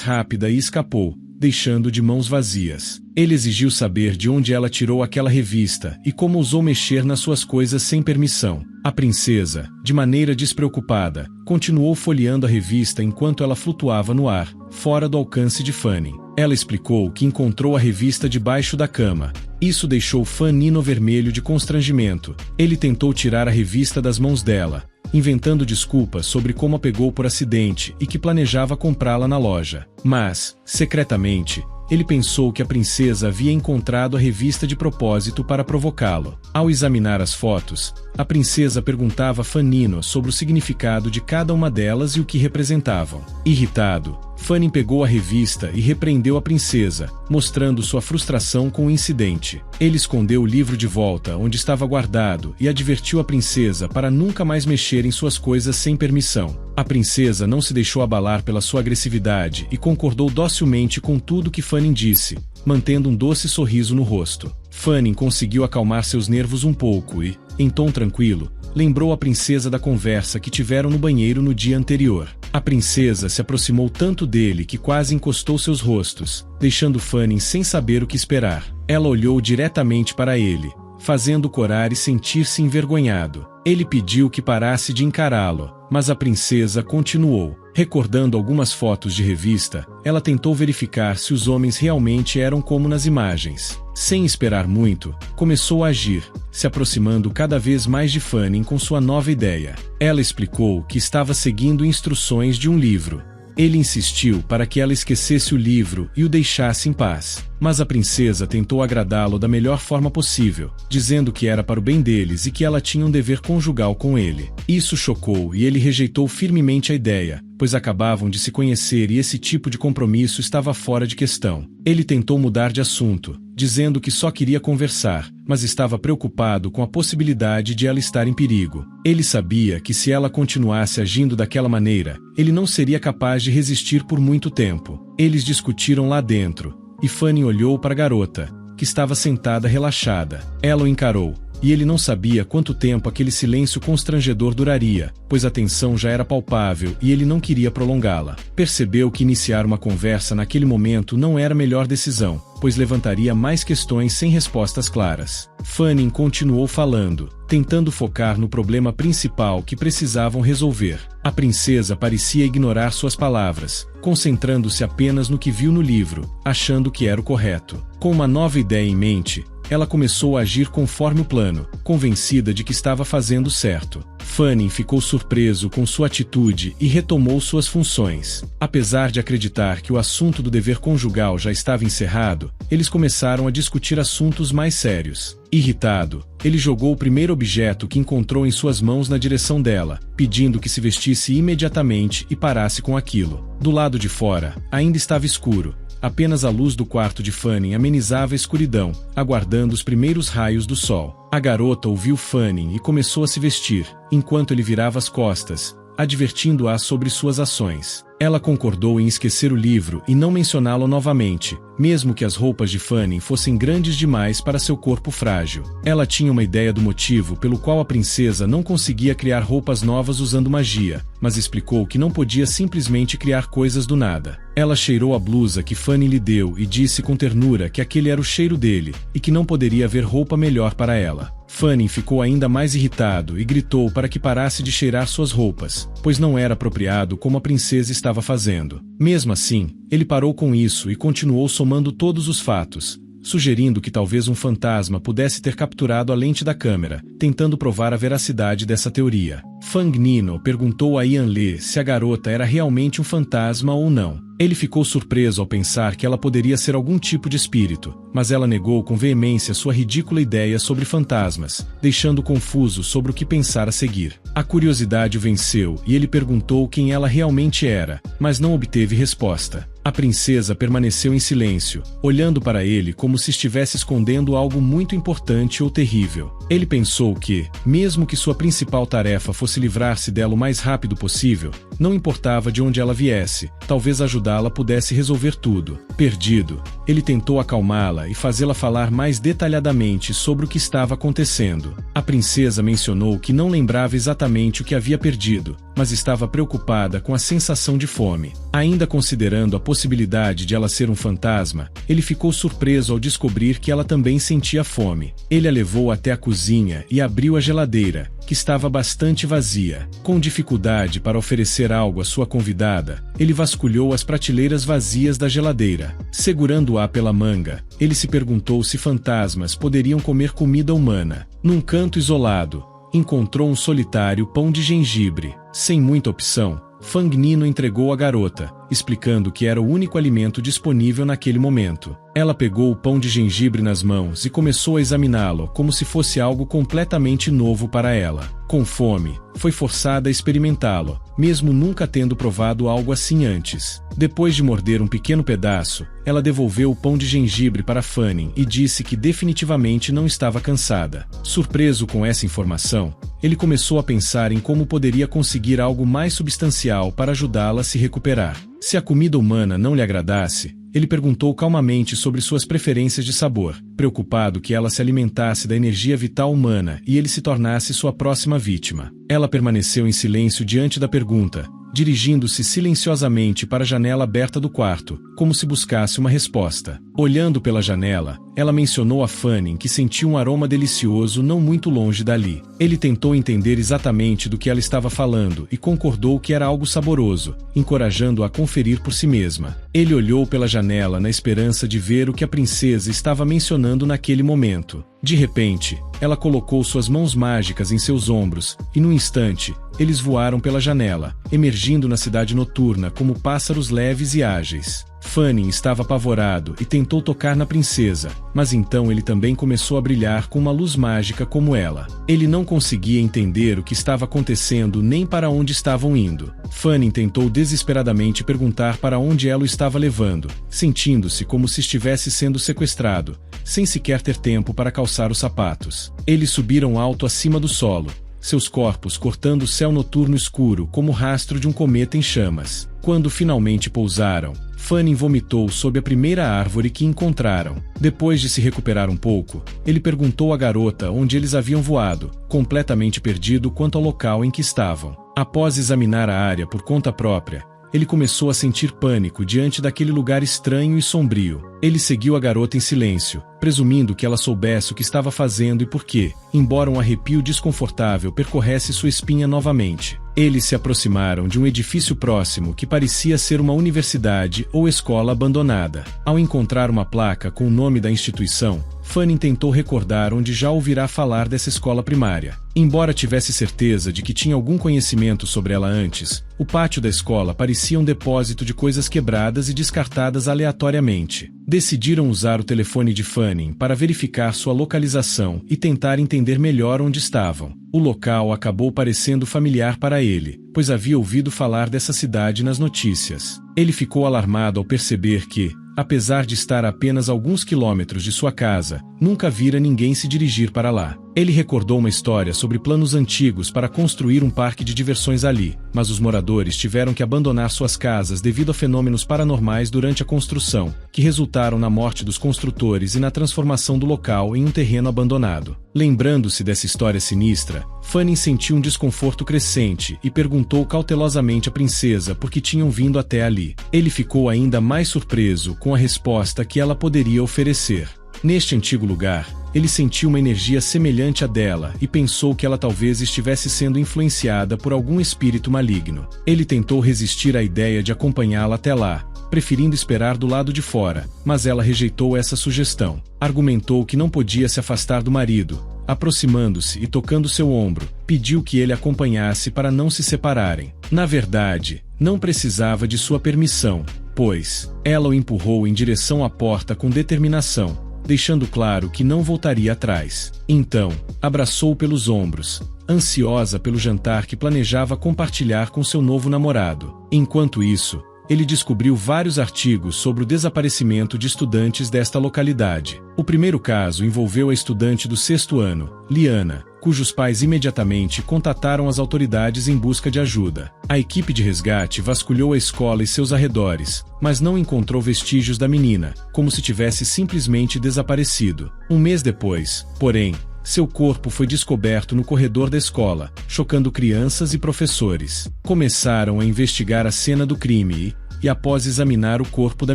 rápida e escapou, deixando de mãos vazias. Ele exigiu saber de onde ela tirou aquela revista e como ousou mexer nas suas coisas sem permissão. A princesa, de maneira despreocupada, continuou folheando a revista enquanto ela flutuava no ar, fora do alcance de Fanny. Ela explicou que encontrou a revista debaixo da cama. Isso deixou Fanny no vermelho de constrangimento. Ele tentou tirar a revista das mãos dela, inventando desculpas sobre como a pegou por acidente e que planejava comprá-la na loja. Mas, secretamente, ele pensou que a princesa havia encontrado a revista de propósito para provocá-lo. Ao examinar as fotos, a princesa perguntava a Fanny sobre o significado de cada uma delas e o que representavam. Irritado, Fanny pegou a revista e repreendeu a princesa, mostrando sua frustração com o incidente. Ele escondeu o livro de volta onde estava guardado e advertiu a princesa para nunca mais mexer em suas coisas sem permissão. A princesa não se deixou abalar pela sua agressividade e concordou docilmente com tudo que Fanny disse, mantendo um doce sorriso no rosto. Fanny conseguiu acalmar seus nervos um pouco e, em tom tranquilo, lembrou a princesa da conversa que tiveram no banheiro no dia anterior. A princesa se aproximou tanto dele que quase encostou seus rostos, deixando Fanny sem saber o que esperar. Ela olhou diretamente para ele, fazendo corar e sentir-se envergonhado. Ele pediu que parasse de encará-lo, mas a princesa continuou. Recordando algumas fotos de revista, ela tentou verificar se os homens realmente eram como nas imagens. Sem esperar muito, começou a agir, se aproximando cada vez mais de Fanny com sua nova ideia. Ela explicou que estava seguindo instruções de um livro. Ele insistiu para que ela esquecesse o livro e o deixasse em paz. Mas a princesa tentou agradá-lo da melhor forma possível, dizendo que era para o bem deles e que ela tinha um dever conjugal com ele. Isso chocou e ele rejeitou firmemente a ideia, pois acabavam de se conhecer e esse tipo de compromisso estava fora de questão. Ele tentou mudar de assunto, dizendo que só queria conversar, mas estava preocupado com a possibilidade de ela estar em perigo. Ele sabia que se ela continuasse agindo daquela maneira, ele não seria capaz de resistir por muito tempo. Eles discutiram lá dentro, e Fanny olhou para a garota, que estava sentada relaxada. Ela o encarou, e ele não sabia quanto tempo aquele silêncio constrangedor duraria, pois a tensão já era palpável e ele não queria prolongá-la. Percebeu que iniciar uma conversa naquele momento não era a melhor decisão, pois levantaria mais questões sem respostas claras. Fanny continuou falando, tentando focar no problema principal que precisavam resolver. A princesa parecia ignorar suas palavras, concentrando-se apenas no que viu no livro, achando que era o correto. Com uma nova ideia em mente, ela começou a agir conforme o plano, convencida de que estava fazendo certo. Fanny ficou surpreso com sua atitude e retomou suas funções. Apesar de acreditar que o assunto do dever conjugal já estava encerrado, eles começaram a discutir assuntos mais sérios. Irritado, ele jogou o primeiro objeto que encontrou em suas mãos na direção dela, pedindo que se vestisse imediatamente e parasse com aquilo. Do lado de fora, ainda estava escuro. Apenas a luz do quarto de Fanny amenizava a escuridão, aguardando os primeiros raios do sol. A garota ouviu Fanny e começou a se vestir, enquanto ele virava as costas, advertindo-a sobre suas ações. Ela concordou em esquecer o livro e não mencioná-lo novamente, mesmo que as roupas de Fanny fossem grandes demais para seu corpo frágil. Ela tinha uma ideia do motivo pelo qual a princesa não conseguia criar roupas novas usando magia, mas explicou que não podia simplesmente criar coisas do nada. Ela cheirou a blusa que Fanny lhe deu e disse com ternura que aquele era o cheiro dele, e que não poderia haver roupa melhor para ela. Fanny ficou ainda mais irritado e gritou para que parasse de cheirar suas roupas, pois não era apropriado como a princesa estava fazendo. Mesmo assim, ele parou com isso e continuou somando todos os fatos, sugerindo que talvez um fantasma pudesse ter capturado a lente da câmera, tentando provar a veracidade dessa teoria. Fang Nino perguntou a Yanli se a garota era realmente um fantasma ou não. Ele ficou surpreso ao pensar que ela poderia ser algum tipo de espírito, mas ela negou com veemência sua ridícula ideia sobre fantasmas, deixando confuso sobre o que pensar a seguir. A curiosidade o venceu e ele perguntou quem ela realmente era, mas não obteve resposta. A princesa permaneceu em silêncio, olhando para ele como se estivesse escondendo algo muito importante ou terrível. Ele pensou que, mesmo que sua principal tarefa fosse livrar-se dela o mais rápido possível, não importava de onde ela viesse, talvez ajudá-la pudesse resolver tudo. Perdido, ele tentou acalmá-la e fazê-la falar mais detalhadamente sobre o que estava acontecendo. A princesa mencionou que não lembrava exatamente o que havia perdido, mas estava preocupada com a sensação de fome. Ainda considerando a possibilidade de ela ser um fantasma, ele ficou surpreso ao descobrir que ela também sentia fome. Ele a levou até a cozinha e abriu a geladeira, que estava bastante vazia. Com dificuldade para oferecer algo à sua convidada, ele vasculhou as prateleiras vazias da geladeira. Segurando-a pela manga, ele se perguntou se fantasmas poderiam comer comida humana. Num canto isolado, encontrou um solitário pão de gengibre. Sem muita opção, Fang Nino entregou à garota, explicando que era o único alimento disponível naquele momento. Ela pegou o pão de gengibre nas mãos e começou a examiná-lo como se fosse algo completamente novo para ela. Com fome, foi forçada a experimentá-lo, mesmo nunca tendo provado algo assim antes. Depois de morder um pequeno pedaço, ela devolveu o pão de gengibre para Fanny e disse que definitivamente não estava cansada. Surpreso com essa informação, ele começou a pensar em como poderia conseguir algo mais substancial para ajudá-la a se recuperar. Se a comida humana não lhe agradasse, ele perguntou calmamente sobre suas preferências de sabor, preocupado que ela se alimentasse da energia vital humana e ele se tornasse sua próxima vítima. Ela permaneceu em silêncio diante da pergunta, dirigindo-se silenciosamente para a janela aberta do quarto, como se buscasse uma resposta. Olhando pela janela, ela mencionou a Fanny que sentia um aroma delicioso não muito longe dali. Ele tentou entender exatamente do que ela estava falando e concordou que era algo saboroso, encorajando-a a conferir por si mesma. Ele olhou pela janela na esperança de ver o que a princesa estava mencionando naquele momento. De repente, ela colocou suas mãos mágicas em seus ombros, e num instante, eles voaram pela janela, emergindo na cidade noturna como pássaros leves e ágeis. Fanny estava apavorado e tentou tocar na princesa, mas então ele também começou a brilhar com uma luz mágica como ela. Ele não conseguia entender o que estava acontecendo nem para onde estavam indo. Fanny tentou desesperadamente perguntar para onde ela o estava levando, sentindo-se como se estivesse sendo sequestrado, sem sequer ter tempo para calçar os sapatos. Eles subiram alto acima do solo, seus corpos cortando o céu noturno escuro como o rastro de um cometa em chamas. Quando finalmente pousaram, Fanny vomitou sob a primeira árvore que encontraram. Depois de se recuperar um pouco, ele perguntou à garota onde eles haviam voado, completamente perdido quanto ao local em que estavam. Após examinar a área por conta própria, ele começou a sentir pânico diante daquele lugar estranho e sombrio. Ele seguiu a garota em silêncio, presumindo que ela soubesse o que estava fazendo e por quê, embora um arrepio desconfortável percorresse sua espinha novamente. Eles se aproximaram de um edifício próximo que parecia ser uma universidade ou escola abandonada. Ao encontrar uma placa com o nome da instituição, Fanny tentou recordar onde já ouvirá falar dessa escola primária. Embora tivesse certeza de que tinha algum conhecimento sobre ela antes, o pátio da escola parecia um depósito de coisas quebradas e descartadas aleatoriamente. Decidiram usar o telefone de Fanny para verificar sua localização e tentar entender melhor onde estavam. O local acabou parecendo familiar para ele, pois havia ouvido falar dessa cidade nas notícias. Ele ficou alarmado ao perceber que, apesar de estar a apenas alguns quilômetros de sua casa, nunca vira ninguém se dirigir para lá. Ele recordou uma história sobre planos antigos para construir um parque de diversões ali, mas os moradores tiveram que abandonar suas casas devido a fenômenos paranormais durante a construção, que resultaram na morte dos construtores e na transformação do local em um terreno abandonado. Lembrando-se dessa história sinistra, Fanny sentiu um desconforto crescente e perguntou cautelosamente à princesa por que tinham vindo até ali. Ele ficou ainda mais surpreso com a resposta que ela poderia oferecer. Neste antigo lugar, ele sentiu uma energia semelhante à dela e pensou que ela talvez estivesse sendo influenciada por algum espírito maligno. Ele tentou resistir à ideia de acompanhá-la até lá, preferindo esperar do lado de fora, mas ela rejeitou essa sugestão. Argumentou que não podia se afastar do marido. Aproximando-se e tocando seu ombro, pediu que ele acompanhasse para não se separarem. Na verdade, não precisava de sua permissão, pois ela o empurrou em direção à porta com determinação, deixando claro que não voltaria atrás. Então, abraçou-o pelos ombros, ansiosa pelo jantar que planejava compartilhar com seu novo namorado. Enquanto isso, ele descobriu vários artigos sobre o desaparecimento de estudantes desta localidade. O primeiro caso envolveu a estudante do 6º ano, Liana, cujos pais imediatamente contataram as autoridades em busca de ajuda. A equipe de resgate vasculhou a escola e seus arredores, mas não encontrou vestígios da menina, como se tivesse simplesmente desaparecido. Um mês depois, porém, seu corpo foi descoberto no corredor da escola, chocando crianças e professores. Começaram a investigar a cena do crime e, após examinar o corpo da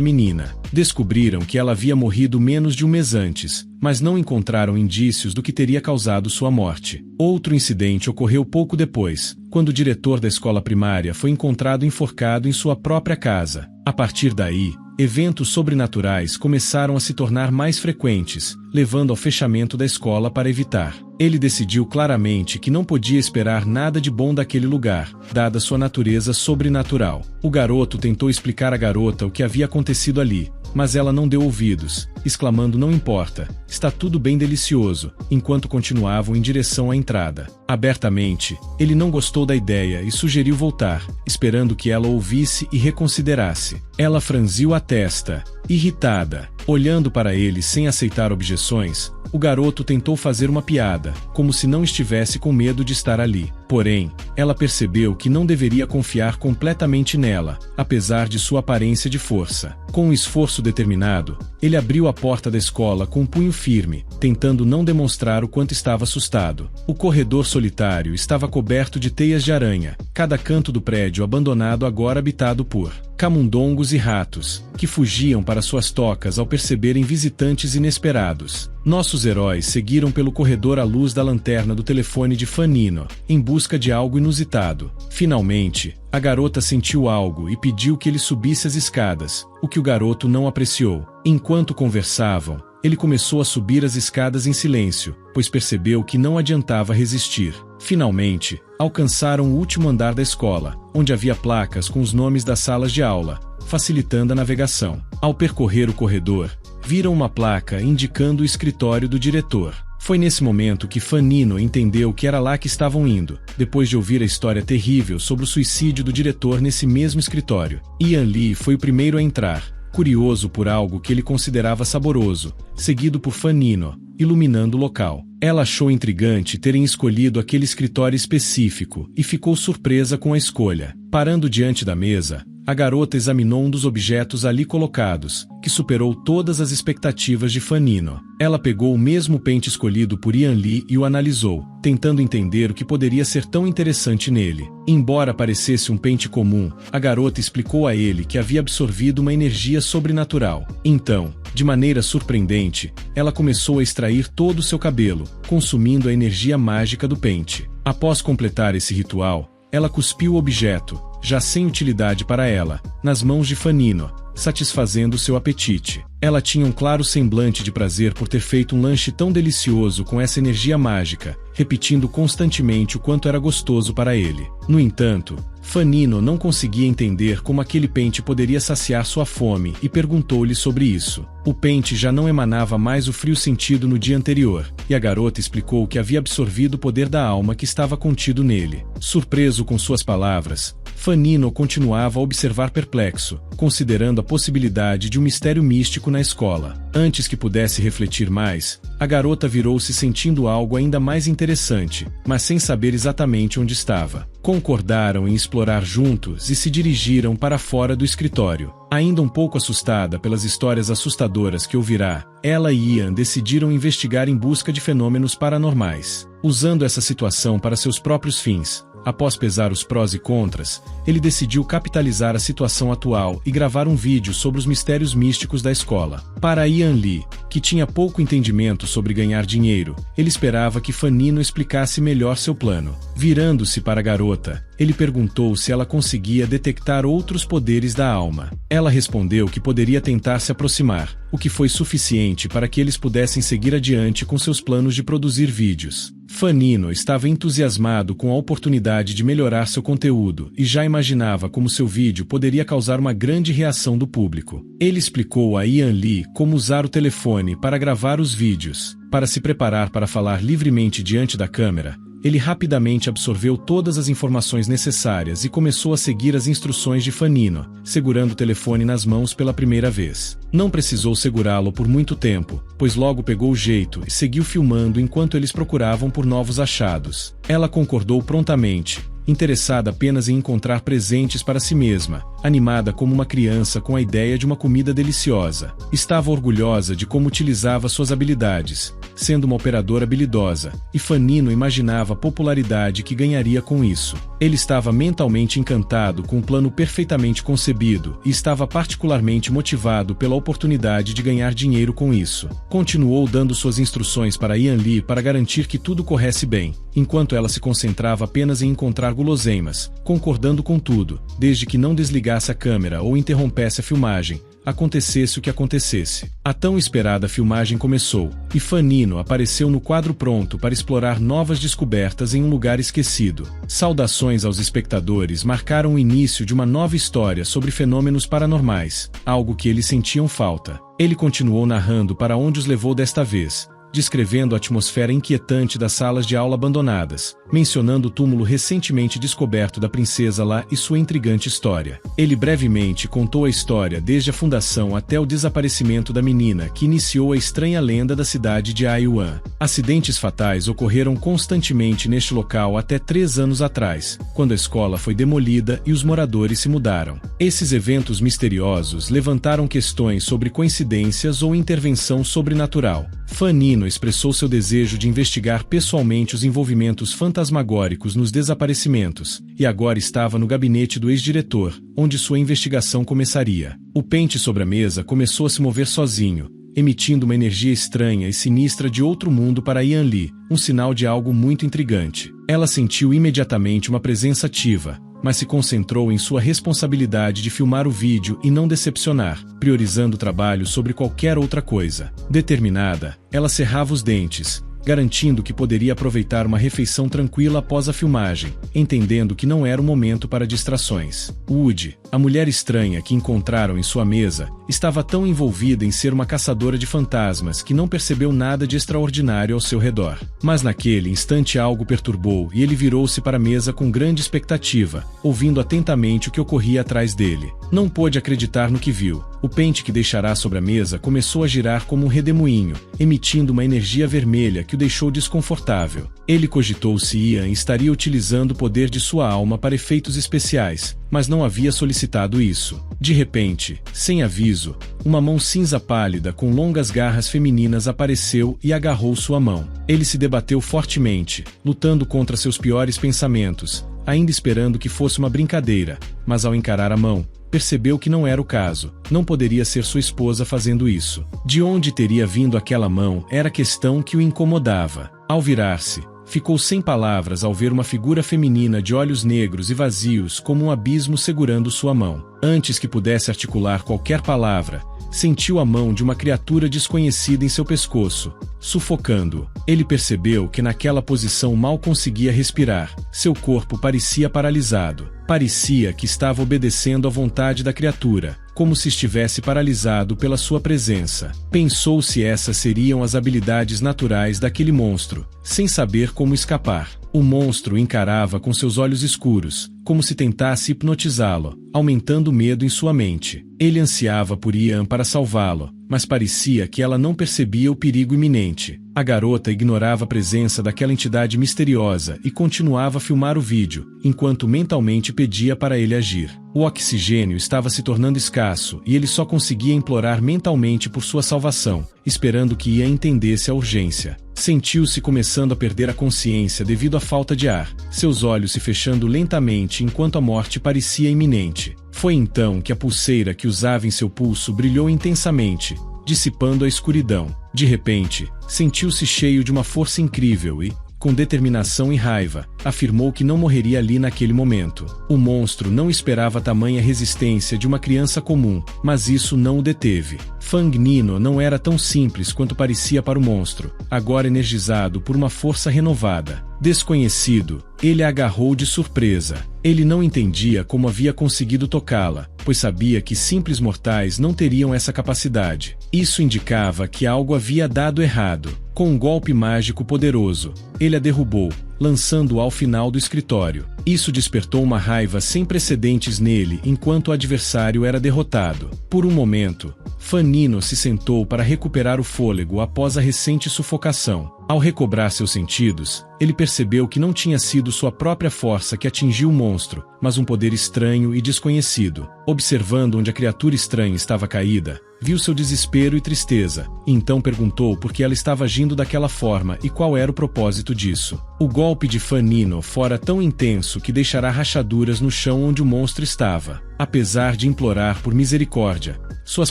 menina, descobriram que ela havia morrido menos de um mês antes, mas não encontraram indícios do que teria causado sua morte. Outro incidente ocorreu pouco depois, quando o diretor da escola primária foi encontrado enforcado em sua própria casa. A partir daí, eventos sobrenaturais começaram a se tornar mais frequentes, levando ao fechamento da escola para evitar. Ele decidiu claramente que não podia esperar nada de bom daquele lugar, dada sua natureza sobrenatural. O garoto tentou explicar à garota o que havia acontecido ali, mas ela não deu ouvidos, exclamando "não importa, está tudo bem delicioso", enquanto continuavam em direção à entrada. Abertamente, ele não gostou da ideia e sugeriu voltar, esperando que ela ouvisse e reconsiderasse. Ela franziu a testa, irritada. Olhando para ele sem aceitar objeções, o garoto tentou fazer uma piada, como se não estivesse com medo de estar ali. Porém, ela percebeu que não deveria confiar completamente nela, apesar de sua aparência de força. Com um esforço determinado, ele abriu a porta da escola com um punho firme, tentando não demonstrar o quanto estava assustado. O corredor solitário estava coberto de teias de aranha, cada canto do prédio abandonado agora habitado por camundongos e ratos, que fugiam para suas tocas ao perceberem visitantes inesperados. Nossos heróis seguiram pelo corredor à luz da lanterna do telefone de Fanino, em busca de algo inusitado. Finalmente, a garota sentiu algo e pediu que ele subisse as escadas, o que o garoto não apreciou. Enquanto conversavam, ele começou a subir as escadas em silêncio, pois percebeu que não adiantava resistir. Finalmente, alcançaram o último andar da escola, onde havia placas com os nomes das salas de aula, facilitando a navegação. Ao percorrer o corredor, viram uma placa indicando o escritório do diretor. Foi nesse momento que Fanino entendeu que era lá que estavam indo, depois de ouvir a história terrível sobre o suicídio do diretor nesse mesmo escritório. Ian Lee foi o primeiro a entrar, curioso por algo que ele considerava saboroso, seguido por Fanino, iluminando o local. Ela achou intrigante terem escolhido aquele escritório específico e ficou surpresa com a escolha. Parando diante da mesa, a garota examinou um dos objetos ali colocados, que superou todas as expectativas de Fanino. Ela pegou o mesmo pente escolhido por Ian Lee e o analisou, tentando entender o que poderia ser tão interessante nele. Embora parecesse um pente comum, a garota explicou a ele que havia absorvido uma energia sobrenatural. Então, de maneira surpreendente, ela começou a extrair todo o seu cabelo, consumindo a energia mágica do pente. Após completar esse ritual, ela cuspiu o objeto, já sem utilidade para ela, nas mãos de Fanino, satisfazendo seu apetite. Ela tinha um claro semblante de prazer por ter feito um lanche tão delicioso com essa energia mágica, repetindo constantemente o quanto era gostoso para ele. No entanto, Fanino não conseguia entender como aquele pente poderia saciar sua fome e perguntou-lhe sobre isso. O pente já não emanava mais o frio sentido no dia anterior, e a garota explicou que havia absorvido o poder da alma que estava contido nele. Surpreso com suas palavras, Fanino continuava a observar perplexo, considerando a possibilidade de um mistério místico na escola. Antes que pudesse refletir mais, a garota virou-se sentindo algo ainda mais interessante, mas sem saber exatamente onde estava. Concordaram em explorar juntos e se dirigiram para fora do escritório. Ainda um pouco assustada pelas histórias assustadoras que ouvirá, ela e Ian decidiram investigar em busca de fenômenos paranormais. Usando essa situação para seus próprios fins, após pesar os prós e contras, ele decidiu capitalizar a situação atual e gravar um vídeo sobre os mistérios místicos da escola. Para Ian Lee, que tinha pouco entendimento sobre ganhar dinheiro, ele esperava que Fanino explicasse melhor seu plano. Virando-se para a garota, ele perguntou se ela conseguia detectar outros poderes da alma. Ela respondeu que poderia tentar se aproximar, o que foi suficiente para que eles pudessem seguir adiante com seus planos de produzir vídeos. Fanino estava entusiasmado com a oportunidade de melhorar seu conteúdo e já imaginava como seu vídeo poderia causar uma grande reação do público. Ele explicou a Ian Lee como usar o telefone para gravar os vídeos. Para se preparar para falar livremente diante da câmera, ele rapidamente absorveu todas as informações necessárias e começou a seguir as instruções de Fanino, segurando o telefone nas mãos pela primeira vez. Não precisou segurá-lo por muito tempo, pois logo pegou o jeito e seguiu filmando enquanto eles procuravam por novos achados. Ela concordou prontamente, interessada apenas em encontrar presentes para si mesma, animada como uma criança com a ideia de uma comida deliciosa. Estava orgulhosa de como utilizava suas habilidades, sendo uma operadora habilidosa, e Fanino imaginava a popularidade que ganharia com isso. Ele estava mentalmente encantado com um plano perfeitamente concebido e estava particularmente motivado pela oportunidade de ganhar dinheiro com isso. Continuou dando suas instruções para Ian Lee para garantir que tudo corresse bem, enquanto ela se concentrava apenas em encontrar guloseimas, concordando com tudo, desde que não desligasse a câmera ou interrompesse a filmagem, acontecesse o que acontecesse. A tão esperada filmagem começou, e Fanino apareceu no quadro pronto para explorar novas descobertas em um lugar esquecido. Saudações aos espectadores marcaram o início de uma nova história sobre fenômenos paranormais, algo que eles sentiam falta. Ele continuou narrando para onde os levou desta vez, descrevendo a atmosfera inquietante das salas de aula abandonadas, mencionando o túmulo recentemente descoberto da princesa lá e sua intrigante história. Ele brevemente contou a história desde a fundação até o desaparecimento da menina que iniciou a estranha lenda da cidade de Aiwan. Acidentes fatais ocorreram constantemente neste local até 3 anos atrás, quando a escola foi demolida e os moradores se mudaram. Esses eventos misteriosos levantaram questões sobre coincidências ou intervenção sobrenatural. Fanino expressou seu desejo de investigar pessoalmente os envolvimentos fantasmagóricos nos desaparecimentos, e agora estava no gabinete do ex-diretor, onde sua investigação começaria. O pente sobre a mesa começou a se mover sozinho, emitindo uma energia estranha e sinistra de outro mundo para Ian Lee, um sinal de algo muito intrigante. Ela sentiu imediatamente uma presença ativa, mas se concentrou em sua responsabilidade de filmar o vídeo e não decepcionar, priorizando o trabalho sobre qualquer outra coisa. Determinada, ela cerrava os dentes, garantindo que poderia aproveitar uma refeição tranquila após a filmagem, entendendo que não era o momento para distrações. Woody, a mulher estranha que encontraram em sua mesa, estava tão envolvida em ser uma caçadora de fantasmas que não percebeu nada de extraordinário ao seu redor. Mas naquele instante algo perturbou e ele virou-se para a mesa com grande expectativa, ouvindo atentamente o que ocorria atrás dele. Não pôde acreditar no que viu. O pente que deixará sobre a mesa começou a girar como um redemoinho, emitindo uma energia vermelha que o deixou desconfortável. Ele cogitou se Ian estaria utilizando o poder de sua alma para efeitos especiais, mas não havia solicitado isso. De repente, sem aviso, uma mão cinza pálida com longas garras femininas apareceu e agarrou sua mão. Ele se debateu fortemente, lutando contra seus piores pensamentos, ainda esperando que fosse uma brincadeira, mas ao encarar a mão, percebeu que não era o caso. Não poderia ser sua esposa fazendo isso. De onde teria vindo aquela mão era a questão que o incomodava. Ao virar-se, ficou sem palavras ao ver uma figura feminina de olhos negros e vazios como um abismo segurando sua mão. Antes que pudesse articular qualquer palavra, sentiu a mão de uma criatura desconhecida em seu pescoço, sufocando-o. Ele percebeu que naquela posição mal conseguia respirar. Seu corpo parecia paralisado. Parecia que estava obedecendo à vontade da criatura, como se estivesse paralisado pela sua presença. Pensou se essas seriam as habilidades naturais daquele monstro, sem saber como escapar. O monstro o encarava com seus olhos escuros, como se tentasse hipnotizá-lo, aumentando o medo em sua mente. Ele ansiava por Ian para salvá-lo, mas parecia que ela não percebia o perigo iminente. A garota ignorava a presença daquela entidade misteriosa e continuava a filmar o vídeo, enquanto mentalmente pedia para ele agir. O oxigênio estava se tornando escasso e ele só conseguia implorar mentalmente por sua salvação, esperando que Ian entendesse a urgência. Sentiu-se começando a perder a consciência devido à falta de ar, seus olhos se fechando lentamente enquanto a morte parecia iminente. Foi então que a pulseira que usava em seu pulso brilhou intensamente, dissipando a escuridão. De repente, sentiu-se cheio de uma força incrível e, com determinação e raiva, afirmou que não morreria ali naquele momento. O monstro não esperava tamanha resistência de uma criança comum, mas isso não o deteve. Fang Nino não era tão simples quanto parecia para o monstro, agora energizado por uma força renovada. Desconhecido, ele a agarrou de surpresa. Ele não entendia como havia conseguido tocá-la, pois sabia que simples mortais não teriam essa capacidade. Isso indicava que algo havia dado errado. Com um golpe mágico poderoso, ele a derrubou, lançando-a ao final do escritório. Isso despertou uma raiva sem precedentes nele enquanto o adversário era derrotado. Por um momento, Fan Nino se sentou para recuperar o fôlego após a recente sufocação. Ao recobrar seus sentidos, ele percebeu que não tinha sido sua própria força que atingiu o monstro, mas um poder estranho e desconhecido. Observando onde a criatura estranha estava caída, viu seu desespero e tristeza, e então perguntou por que ela estava agindo daquela forma e qual era o propósito disso. O golpe de Fan Nino fora tão intenso que deixará rachaduras no chão onde o monstro estava. Apesar de implorar por misericórdia, suas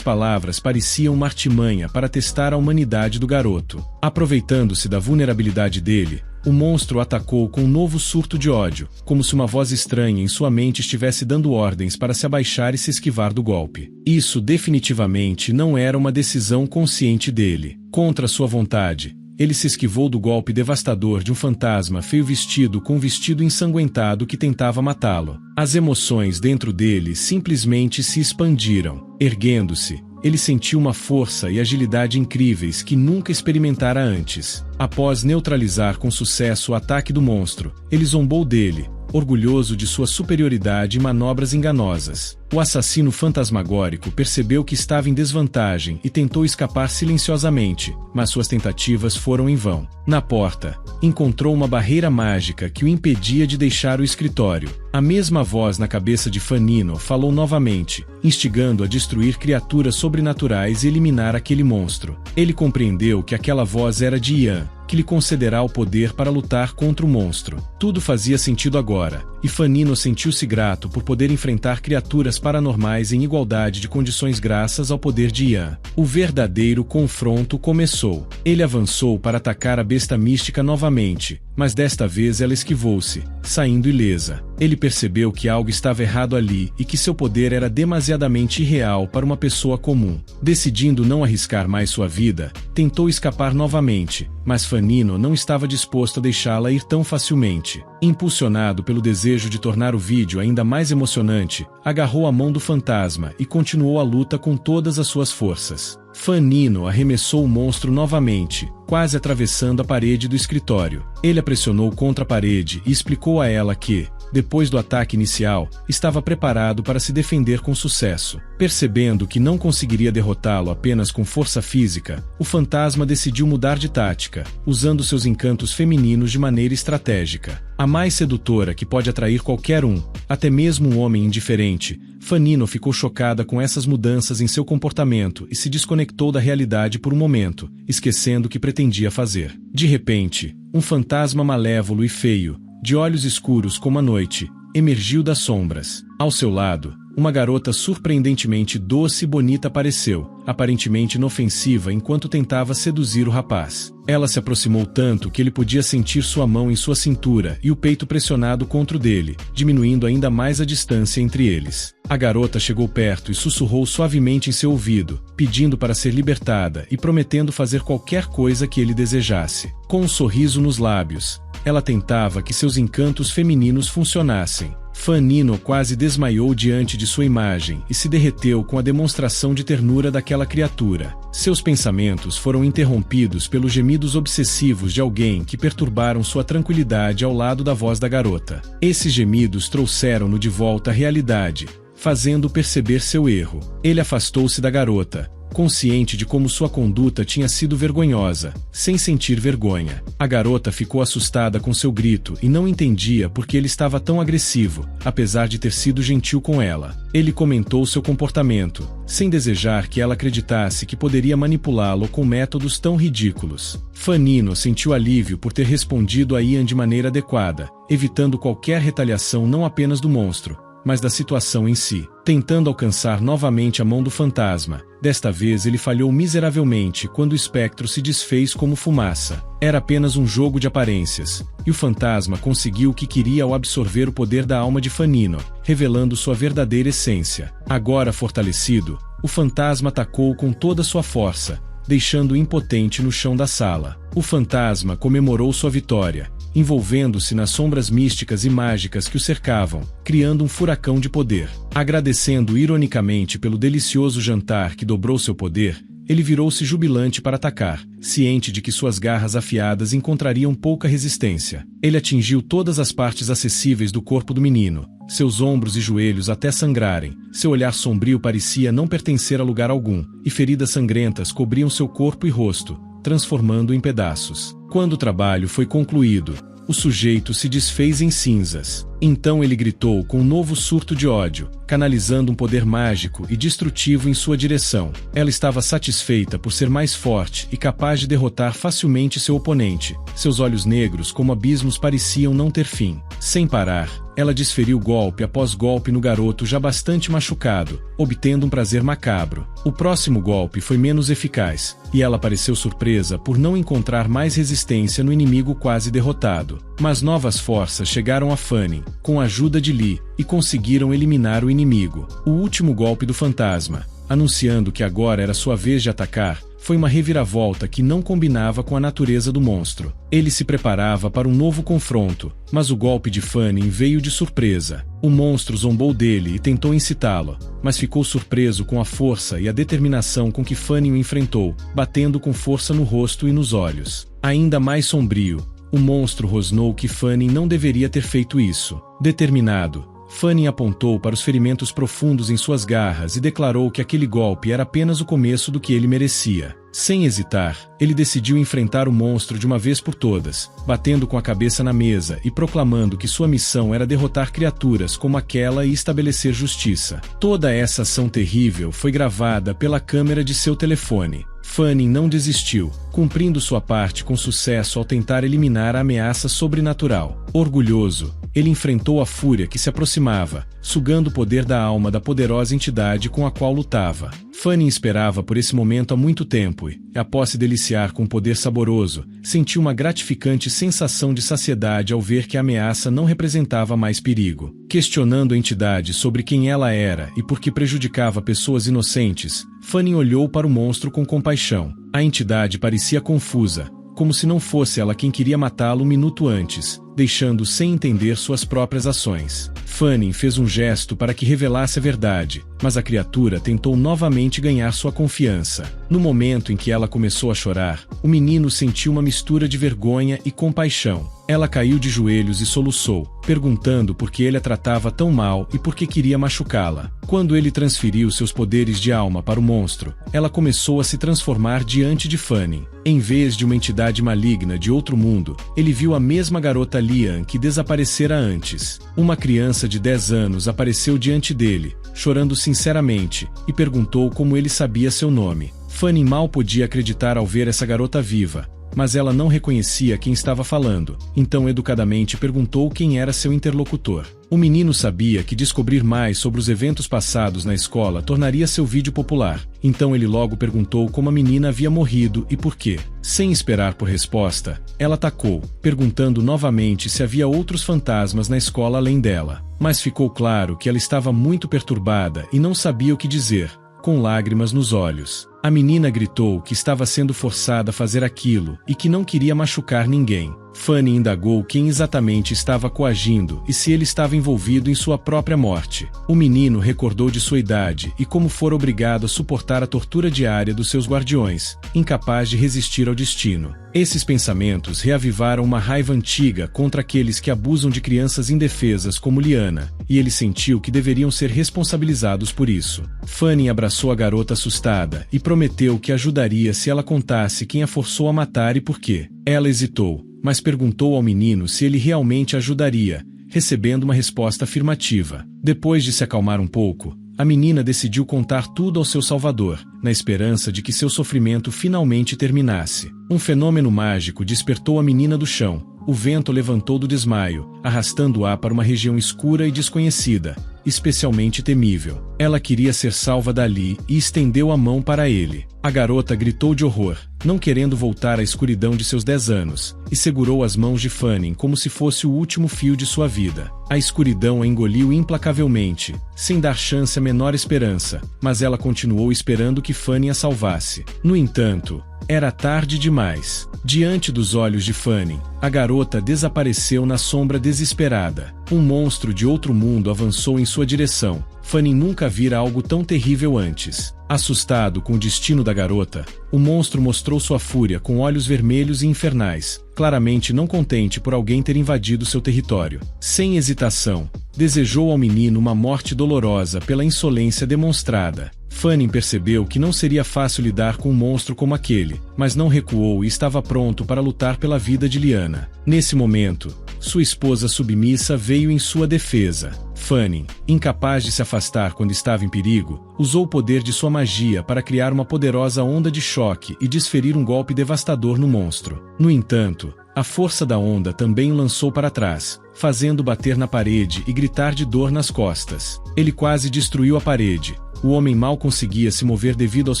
palavras pareciam uma artimanha para testar a humanidade do garoto. Aproveitando-se da vulnerabilidade dele, o monstro o atacou com um novo surto de ódio, como se uma voz estranha em sua mente estivesse dando ordens para se abaixar e se esquivar do golpe. Isso definitivamente não era uma decisão consciente dele. Contra sua vontade, ele se esquivou do golpe devastador de um fantasma feio vestido com um vestido ensanguentado que tentava matá-lo. As emoções dentro dele simplesmente se expandiram. Erguendo-se, ele sentiu uma força e agilidade incríveis que nunca experimentara antes. Após neutralizar com sucesso o ataque do monstro, ele zombou dele, orgulhoso de sua superioridade e manobras enganosas. O assassino fantasmagórico percebeu que estava em desvantagem e tentou escapar silenciosamente, mas suas tentativas foram em vão. Na porta, encontrou uma barreira mágica que o impedia de deixar o escritório. A mesma voz na cabeça de Fan Nino falou novamente, instigando a destruir criaturas sobrenaturais e eliminar aquele monstro. Ele compreendeu que aquela voz era de Yan, que lhe concederá o poder para lutar contra o monstro. Tudo fazia sentido agora, e Fan Nino sentiu-se grato por poder enfrentar criaturas paranormais em igualdade de condições graças ao poder de Yan. O verdadeiro confronto começou. Ele avançou para atacar a besta mística novamente, mas desta vez ela esquivou-se, saindo ilesa. Ele percebeu que algo estava errado ali e que seu poder era demasiadamente irreal para uma pessoa comum. Decidindo não arriscar mais sua vida, tentou escapar novamente, mas Fan Nino não estava disposto a deixá-la ir tão facilmente. Impulsionado pelo desejo de tornar o vídeo ainda mais emocionante, agarrou a mão do fantasma e continuou a luta com todas as suas forças. Fan Nino arremessou o monstro novamente, quase atravessando a parede do escritório. Ele a pressionou contra a parede e explicou a ela que, depois do ataque inicial, estava preparado para se defender com sucesso. Percebendo que não conseguiria derrotá-lo apenas com força física, o fantasma decidiu mudar de tática, usando seus encantos femininos de maneira estratégica. A mais sedutora que pode atrair qualquer um, até mesmo um homem indiferente, Fan Nino ficou chocada com essas mudanças em seu comportamento e se desconectou da realidade por um momento, esquecendo o que pretendia fazer. De repente, um fantasma malévolo e feio, de olhos escuros como a noite, emergiu das sombras. Ao seu lado, uma garota surpreendentemente doce e bonita apareceu, aparentemente inofensiva enquanto tentava seduzir o rapaz. Ela se aproximou tanto que ele podia sentir sua mão em sua cintura e o peito pressionado contra o dele, diminuindo ainda mais a distância entre eles. A garota chegou perto e sussurrou suavemente em seu ouvido, pedindo para ser libertada e prometendo fazer qualquer coisa que ele desejasse. Com um sorriso nos lábios, ela tentava que seus encantos femininos funcionassem. Fan Nino quase desmaiou diante de sua imagem e se derreteu com a demonstração de ternura daquela criatura. Seus pensamentos foram interrompidos pelos gemidos obsessivos de alguém que perturbaram sua tranquilidade ao lado da voz da garota. Esses gemidos trouxeram-no de volta à realidade, fazendo-o perceber seu erro. Ele afastou-se da garota, consciente de como sua conduta tinha sido vergonhosa, sem sentir vergonha. A garota ficou assustada com seu grito e não entendia por que ele estava tão agressivo, apesar de ter sido gentil com ela. Ele comentou seu comportamento, sem desejar que ela acreditasse que poderia manipulá-lo com métodos tão ridículos. Fan Nino sentiu alívio por ter respondido a Ian de maneira adequada, evitando qualquer retaliação não apenas do monstro, mas da situação em si. Tentando alcançar novamente a mão do fantasma, desta vez ele falhou miseravelmente quando o espectro se desfez como fumaça. Era apenas um jogo de aparências, e o fantasma conseguiu o que queria ao absorver o poder da alma de Fanino, revelando sua verdadeira essência. Agora fortalecido, o fantasma atacou com toda sua força, deixando-o impotente no chão da sala. O fantasma comemorou sua vitória, envolvendo-se nas sombras místicas e mágicas que o cercavam, criando um furacão de poder. Agradecendo ironicamente pelo delicioso jantar que dobrou seu poder, ele virou-se jubilante para atacar, ciente de que suas garras afiadas encontrariam pouca resistência. Ele atingiu todas as partes acessíveis do corpo do menino, seus ombros e joelhos até sangrarem. Seu olhar sombrio parecia não pertencer a lugar algum, e feridas sangrentas cobriam seu corpo e rosto, transformando-o em pedaços. Quando o trabalho foi concluído, o sujeito se desfez em cinzas. Então ele gritou com um novo surto de ódio, canalizando um poder mágico e destrutivo em sua direção. Ela estava satisfeita por ser mais forte e capaz de derrotar facilmente seu oponente. Seus olhos negros como abismos pareciam não ter fim. Sem parar, ela desferiu golpe após golpe no garoto já bastante machucado, obtendo um prazer macabro. O próximo golpe foi menos eficaz, e ela pareceu surpresa por não encontrar mais resistência no inimigo quase derrotado. Mas novas forças chegaram a Fanny, com a ajuda de Lee, e conseguiram eliminar o inimigo. O último golpe do fantasma, anunciando que agora era sua vez de atacar, foi uma reviravolta que não combinava com a natureza do monstro. Ele se preparava para um novo confronto, mas o golpe de Fanny veio de surpresa. O monstro zombou dele e tentou incitá-lo, mas ficou surpreso com a força e a determinação com que Fanny o enfrentou, batendo com força no rosto e nos olhos. Ainda mais sombrio, o monstro rosnou que Fanny não deveria ter feito isso. Determinado, Fanny apontou para os ferimentos profundos em suas garras e declarou que aquele golpe era apenas o começo do que ele merecia. Sem hesitar, ele decidiu enfrentar o monstro de uma vez por todas, batendo com a cabeça na mesa e proclamando que sua missão era derrotar criaturas como aquela e estabelecer justiça. Toda essa ação terrível foi gravada pela câmera de seu telefone. Fanny não desistiu, cumprindo sua parte com sucesso ao tentar eliminar a ameaça sobrenatural. Orgulhoso, ele enfrentou a fúria que se aproximava, sugando o poder da alma da poderosa entidade com a qual lutava. Fanny esperava por esse momento há muito tempo e, após se deliciar com um poder saboroso, sentiu uma gratificante sensação de saciedade ao ver que a ameaça não representava mais perigo. Questionando a entidade sobre quem ela era e por que prejudicava pessoas inocentes, Fanny olhou para o monstro com compaixão. A entidade parecia confusa, como se não fosse ela quem queria matá-lo um minuto antes, deixando-o sem entender suas próprias ações. Fanny fez um gesto para que revelasse a verdade, mas a criatura tentou novamente ganhar sua confiança. No momento em que ela começou a chorar, o menino sentiu uma mistura de vergonha e compaixão. Ela caiu de joelhos e soluçou, perguntando por que ele a tratava tão mal e por que queria machucá-la. Quando ele transferiu seus poderes de alma para o monstro, ela começou a se transformar diante de Fanny. Em vez de uma entidade maligna de outro mundo, ele viu a mesma garota Lian que desaparecera antes. Uma criança de 10 anos apareceu diante dele, chorando sinceramente, e perguntou como ele sabia seu nome. Fanny mal podia acreditar ao ver essa garota viva, mas ela não reconhecia quem estava falando, então educadamente perguntou quem era seu interlocutor. O menino sabia que descobrir mais sobre os eventos passados na escola tornaria seu vídeo popular, então ele logo perguntou como a menina havia morrido e por quê. Sem esperar por resposta, ela atacou, perguntando novamente se havia outros fantasmas na escola além dela. Mas ficou claro que ela estava muito perturbada e não sabia o que dizer, com lágrimas nos olhos. A menina gritou que estava sendo forçada a fazer aquilo e que não queria machucar ninguém. Fanny indagou quem exatamente estava coagindo e se ele estava envolvido em sua própria morte. O menino recordou de sua idade e como fora obrigado a suportar a tortura diária dos seus guardiões, incapaz de resistir ao destino. Esses pensamentos reavivaram uma raiva antiga contra aqueles que abusam de crianças indefesas como Liana, e ele sentiu que deveriam ser responsabilizados por isso. Fanny abraçou a garota assustada e prometeu que ajudaria se ela contasse quem a forçou a matar e por quê. Ela hesitou, mas perguntou ao menino se ele realmente ajudaria, recebendo uma resposta afirmativa. Depois de se acalmar um pouco, a menina decidiu contar tudo ao seu salvador, na esperança de que seu sofrimento finalmente terminasse. Um fenômeno mágico despertou a menina do chão. O vento levantou do desmaio, arrastando-a para uma região escura e desconhecida, especialmente temível. Ela queria ser salva dali e estendeu a mão para ele. A garota gritou de horror, não querendo voltar à escuridão de seus 10 anos, e segurou as mãos de Fanny como se fosse o último fio de sua vida. A escuridão a engoliu implacavelmente, sem dar chance a menor esperança, mas ela continuou esperando que Fanny a salvasse. No entanto, era tarde demais. Diante dos olhos de Fanny, a garota desapareceu na sombra desesperada. Um monstro de outro mundo avançou em sua direção. Fanny nunca vira algo tão terrível antes. Assustado com o destino da garota, o monstro mostrou sua fúria com olhos vermelhos e infernais, claramente não contente por alguém ter invadido seu território. Sem hesitação, desejou ao menino uma morte dolorosa pela insolência demonstrada. Fanny percebeu que não seria fácil lidar com um monstro como aquele, mas não recuou e estava pronto para lutar pela vida de Liana. Nesse momento, sua esposa submissa veio em sua defesa. Fanny, incapaz de se afastar quando estava em perigo, usou o poder de sua magia para criar uma poderosa onda de choque e desferir um golpe devastador no monstro. No entanto, a força da onda também o lançou para trás, fazendo bater na parede e gritar de dor nas costas. Ele quase destruiu a parede. O homem mal conseguia se mover devido aos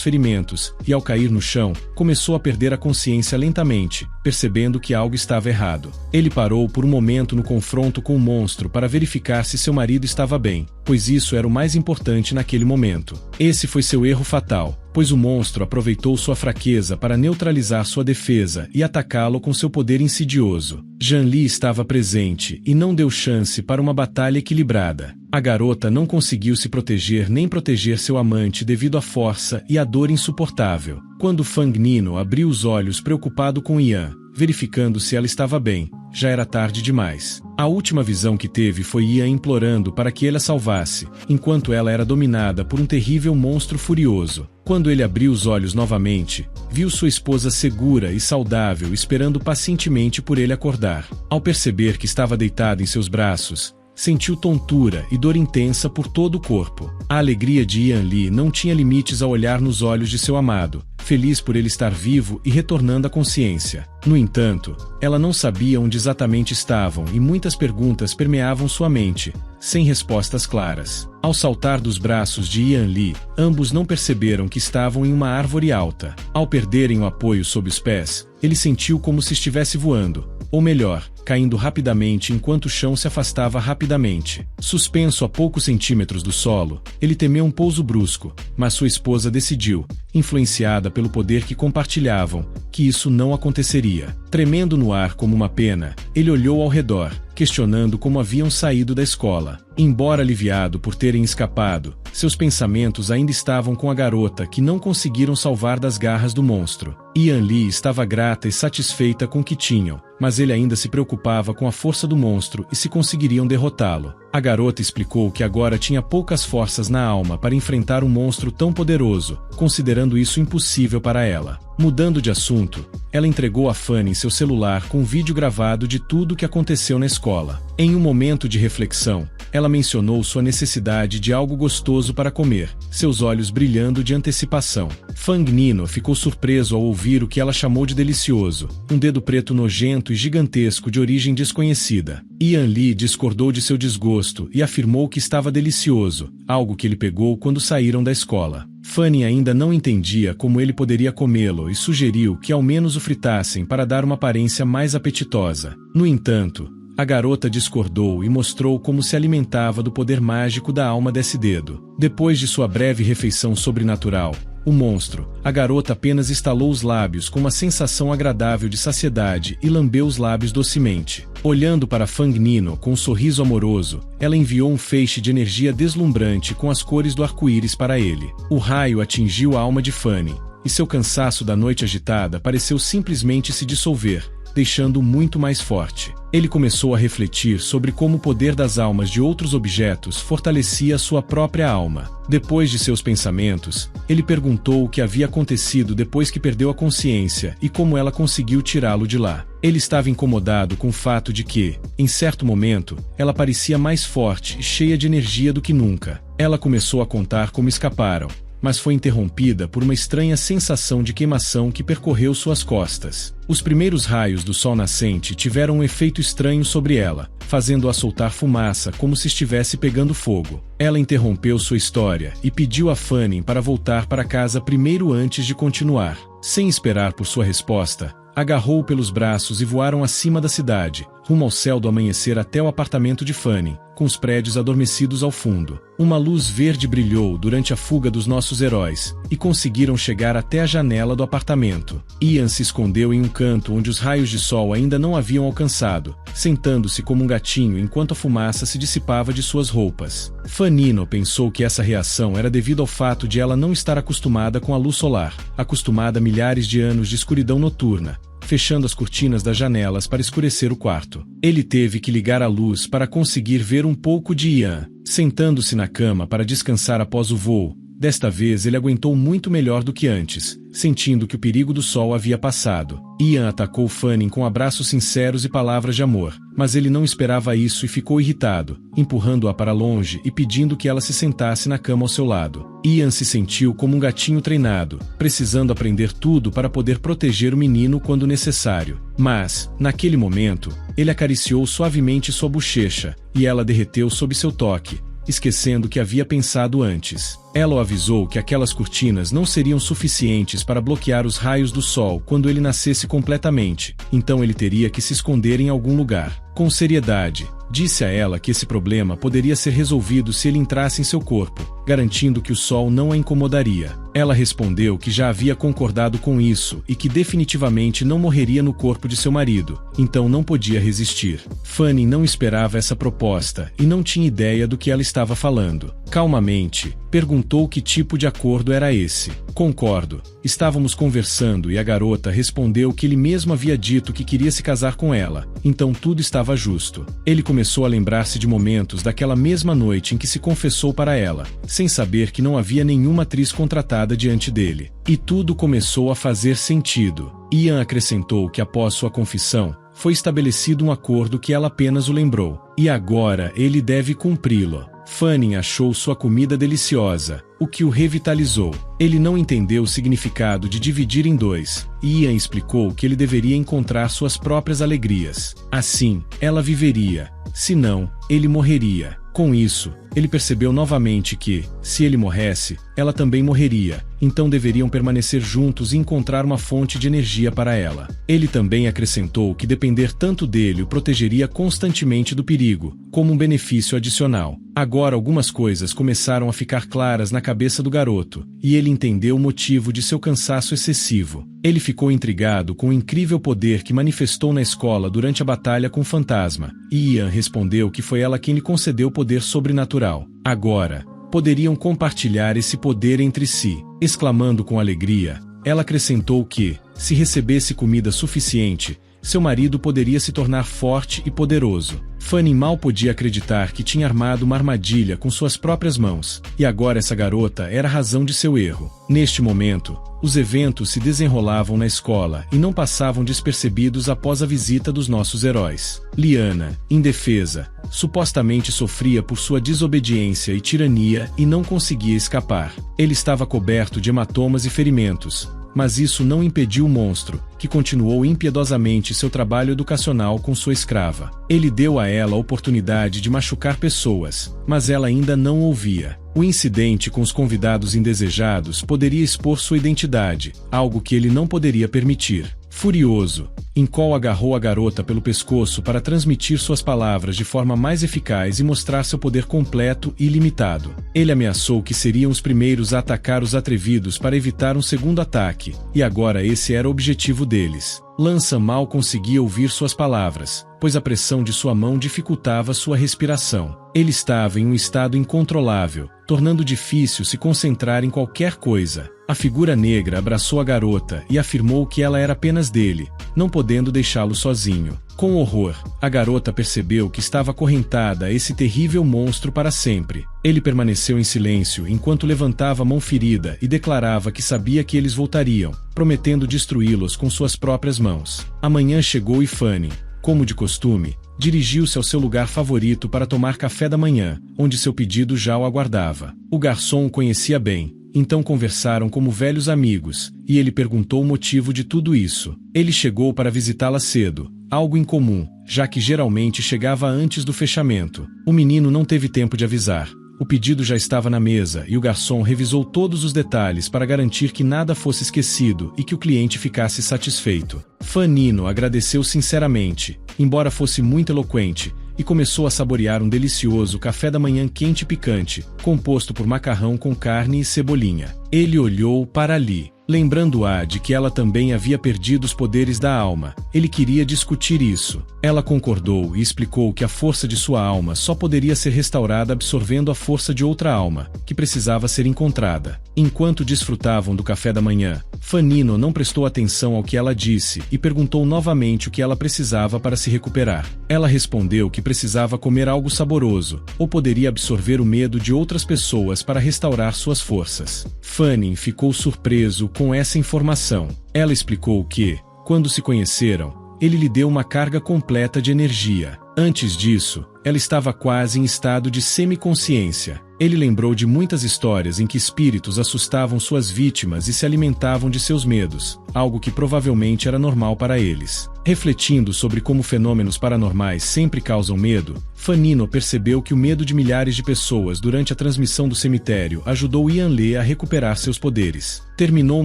ferimentos, e ao cair no chão, começou a perder a consciência lentamente, percebendo que algo estava errado. Ele parou por um momento no confronto com o monstro para verificar se seu marido estava bem, pois isso era o mais importante naquele momento. Esse foi seu erro fatal, pois o monstro aproveitou sua fraqueza para neutralizar sua defesa e atacá-lo com seu poder insidioso. Zhang-Li estava presente e não deu chance para uma batalha equilibrada. A garota não conseguiu se proteger nem proteger seu amante devido à força e à dor insuportável. Quando Fang Nino abriu os olhos preocupado com Yan, verificando se ela estava bem, já era tarde demais. A última visão que teve foi Yan implorando para que ele a salvasse, enquanto ela era dominada por um terrível monstro furioso. Quando ele abriu os olhos novamente, viu sua esposa segura e saudável esperando pacientemente por ele acordar. Ao perceber que estava deitada em seus braços, sentiu tontura e dor intensa por todo o corpo. A alegria de Yan Li não tinha limites ao olhar nos olhos de seu amado, feliz por ele estar vivo e retornando à consciência. No entanto, ela não sabia onde exatamente estavam e muitas perguntas permeavam sua mente, sem respostas claras. Ao saltar dos braços de Yan Li, ambos não perceberam que estavam em uma árvore alta. Ao perderem o apoio sob os pés, ele sentiu como se estivesse voando, ou melhor, caindo rapidamente enquanto o chão se afastava rapidamente. Suspenso a poucos centímetros do solo, ele temeu um pouso brusco, mas sua esposa decidiu, influenciada pelo poder que compartilhavam, que isso não aconteceria. Tremendo no ar como uma pena, ele olhou ao redor, questionando como haviam saído da escola. Embora aliviado por terem escapado, seus pensamentos ainda estavam com a garota que não conseguiram salvar das garras do monstro. Yan Li estava grata e satisfeita com o que tinham, mas ele ainda se preocupava com a força do monstro e se conseguiriam derrotá-lo. A garota explicou que agora tinha poucas forças na alma para enfrentar um monstro tão poderoso, considerando isso impossível para ela. Mudando de assunto, ela entregou a Fanny seu celular com um vídeo gravado de tudo o que aconteceu na escola. Em um momento de reflexão, ela mencionou sua necessidade de algo gostoso para comer, seus olhos brilhando de antecipação. Fang Nino ficou surpreso ao ouvir o que ela chamou de delicioso, um dedo preto nojento e gigantesco de origem desconhecida. Yan Li discordou de seu desgosto e afirmou que estava delicioso, algo que ele pegou quando saíram da escola. Fanny ainda não entendia como ele poderia comê-lo e sugeriu que ao menos o fritassem para dar uma aparência mais apetitosa. No entanto, a garota discordou e mostrou como se alimentava do poder mágico da alma desse dedo. Depois de sua breve refeição sobrenatural, o monstro, a garota apenas estalou os lábios com uma sensação agradável de saciedade e lambeu os lábios docemente. Olhando para Fang Nino com um sorriso amoroso, ela enviou um feixe de energia deslumbrante com as cores do arco-íris para ele. O raio atingiu a alma de Fanny, e seu cansaço da noite agitada pareceu simplesmente se dissolver, deixando-o muito mais forte. Ele começou a refletir sobre como o poder das almas de outros objetos fortalecia sua própria alma. Depois de seus pensamentos, ele perguntou o que havia acontecido depois que perdeu a consciência e como ela conseguiu tirá-lo de lá. Ele estava incomodado com o fato de que, em certo momento, ela parecia mais forte e cheia de energia do que nunca. Ela começou a contar como escaparam, mas foi interrompida por uma estranha sensação de queimação que percorreu suas costas. Os primeiros raios do sol nascente tiveram um efeito estranho sobre ela, fazendo-a soltar fumaça como se estivesse pegando fogo. Ela interrompeu sua história e pediu a Fanny para voltar para casa primeiro antes de continuar. Sem esperar por sua resposta, agarrou-o pelos braços e voaram acima da cidade, rumo ao céu do amanhecer até o apartamento de Fanny, com os prédios adormecidos ao fundo. Uma luz verde brilhou durante a fuga dos nossos heróis, e conseguiram chegar até a janela do apartamento. Ian se escondeu em um canto onde os raios de sol ainda não haviam alcançado, sentando-se como um gatinho enquanto a fumaça se dissipava de suas roupas. Fanny pensou que essa reação era devido ao fato de ela não estar acostumada com a luz solar, acostumada a milhares de anos de escuridão noturna, fechando as cortinas das janelas para escurecer o quarto. Ele teve que ligar a luz para conseguir ver um pouco de Ian. Sentando-se na cama para descansar após o voo, desta vez ele aguentou muito melhor do que antes, sentindo que o perigo do sol havia passado. Ian atacou Fanny com abraços sinceros e palavras de amor, mas ele não esperava isso e ficou irritado, empurrando-a para longe e pedindo que ela se sentasse na cama ao seu lado. Ian se sentiu como um gatinho treinado, precisando aprender tudo para poder proteger o menino quando necessário. Mas, naquele momento, ele acariciou suavemente sua bochecha, e ela derreteu sob seu toque, esquecendo o que havia pensado antes. Ela o avisou que aquelas cortinas não seriam suficientes para bloquear os raios do sol quando ele nascesse completamente, então ele teria que se esconder em algum lugar. Com seriedade, disse a ela que esse problema poderia ser resolvido se ele entrasse em seu corpo, garantindo que o sol não a incomodaria. Ela respondeu que já havia concordado com isso e que definitivamente não morreria no corpo de seu marido, então não podia resistir. Fanny não esperava essa proposta e não tinha ideia do que ela estava falando. Calmamente, perguntou que tipo de acordo era esse. Concordo. Estávamos conversando e a garota respondeu que ele mesmo havia dito que queria se casar com ela, então tudo estava justo. Ele começou a lembrar-se de momentos daquela mesma noite em que se confessou para ela, sem saber que não havia nenhuma atriz contratada diante dele. E tudo começou a fazer sentido. Ian acrescentou que após sua confissão, foi estabelecido um acordo que ela apenas o lembrou, e agora ele deve cumpri-lo. Fanny achou sua comida deliciosa, o que o revitalizou. Ele não entendeu o significado de dividir em dois, e Ian explicou que ele deveria encontrar suas próprias alegrias. Assim, ela viveria. Se não, ele morreria. Com isso, ele percebeu novamente que, se ele morresse, ela também morreria, então deveriam permanecer juntos e encontrar uma fonte de energia para ela. Ele também acrescentou que depender tanto dele o protegeria constantemente do perigo, como um benefício adicional. Agora algumas coisas começaram a ficar claras na cabeça do garoto, e ele entendeu o motivo de seu cansaço excessivo. Ele ficou intrigado com o incrível poder que manifestou na escola durante a batalha com o fantasma, e Ian respondeu que foi ela quem lhe concedeu o poder sobrenatural. Agora, poderiam compartilhar esse poder entre si. Exclamando com alegria, ela acrescentou que, se recebesse comida suficiente, seu marido poderia se tornar forte e poderoso. Fanny mal podia acreditar que tinha armado uma armadilha com suas próprias mãos, e agora essa garota era a razão de seu erro. Neste momento, os eventos se desenrolavam na escola e não passavam despercebidos após a visita dos nossos heróis. Liana, indefesa, supostamente sofria por sua desobediência e tirania e não conseguia escapar. Ele estava coberto de hematomas e ferimentos, mas isso não impediu o monstro, que continuou impiedosamente seu trabalho educacional com sua escrava. Ele deu a ela a oportunidade de machucar pessoas, mas ela ainda não ouvia. O incidente com os convidados indesejados poderia expor sua identidade, algo que ele não poderia permitir. Furioso, Inkol agarrou a garota pelo pescoço para transmitir suas palavras de forma mais eficaz e mostrar seu poder completo e ilimitado. Ele ameaçou que seriam os primeiros a atacar os atrevidos para evitar um segundo ataque, e agora esse era o objetivo deles. Lança mal conseguia ouvir suas palavras, pois a pressão de sua mão dificultava sua respiração. Ele estava em um estado incontrolável, tornando difícil se concentrar em qualquer coisa. A figura negra abraçou a garota e afirmou que ela era apenas dele, não podendo deixá-lo sozinho. Com horror, a garota percebeu que estava acorrentada a esse terrível monstro para sempre. Ele permaneceu em silêncio enquanto levantava a mão ferida e declarava que sabia que eles voltariam, prometendo destruí-los com suas próprias mãos. Amanhã chegou e Fanny, como de costume, dirigiu-se ao seu lugar favorito para tomar café da manhã, onde seu pedido já o aguardava. O garçom o conhecia bem, então conversaram como velhos amigos, e ele perguntou o motivo de tudo isso. Ele chegou para visitá-la cedo, algo incomum, já que geralmente chegava antes do fechamento. O menino não teve tempo de avisar. O pedido já estava na mesa e o garçom revisou todos os detalhes para garantir que nada fosse esquecido e que o cliente ficasse satisfeito. Fanino agradeceu sinceramente, embora fosse muito eloquente, e começou a saborear um delicioso café da manhã quente e picante, composto por macarrão com carne e cebolinha. Ele olhou para Li, lembrando-a de que ela também havia perdido os poderes da alma. Ele queria discutir isso. Ela concordou e explicou que a força de sua alma só poderia ser restaurada absorvendo a força de outra alma, que precisava ser encontrada. Enquanto desfrutavam do café da manhã, Fanino não prestou atenção ao que ela disse e perguntou novamente o que ela precisava para se recuperar. Ela respondeu que precisava comer algo saboroso, ou poderia absorver o medo de outras pessoas para restaurar suas forças. Fanny ficou surpreso com essa informação. Ela explicou que, quando se conheceram, ele lhe deu uma carga completa de energia. Antes disso, ela estava quase em estado de semiconsciência. Ele lembrou de muitas histórias em que espíritos assustavam suas vítimas e se alimentavam de seus medos, algo que provavelmente era normal para eles. Refletindo sobre como fenômenos paranormais sempre causam medo, Fanino percebeu que o medo de milhares de pessoas durante a transmissão do cemitério ajudou Yanle a recuperar seus poderes. Terminou o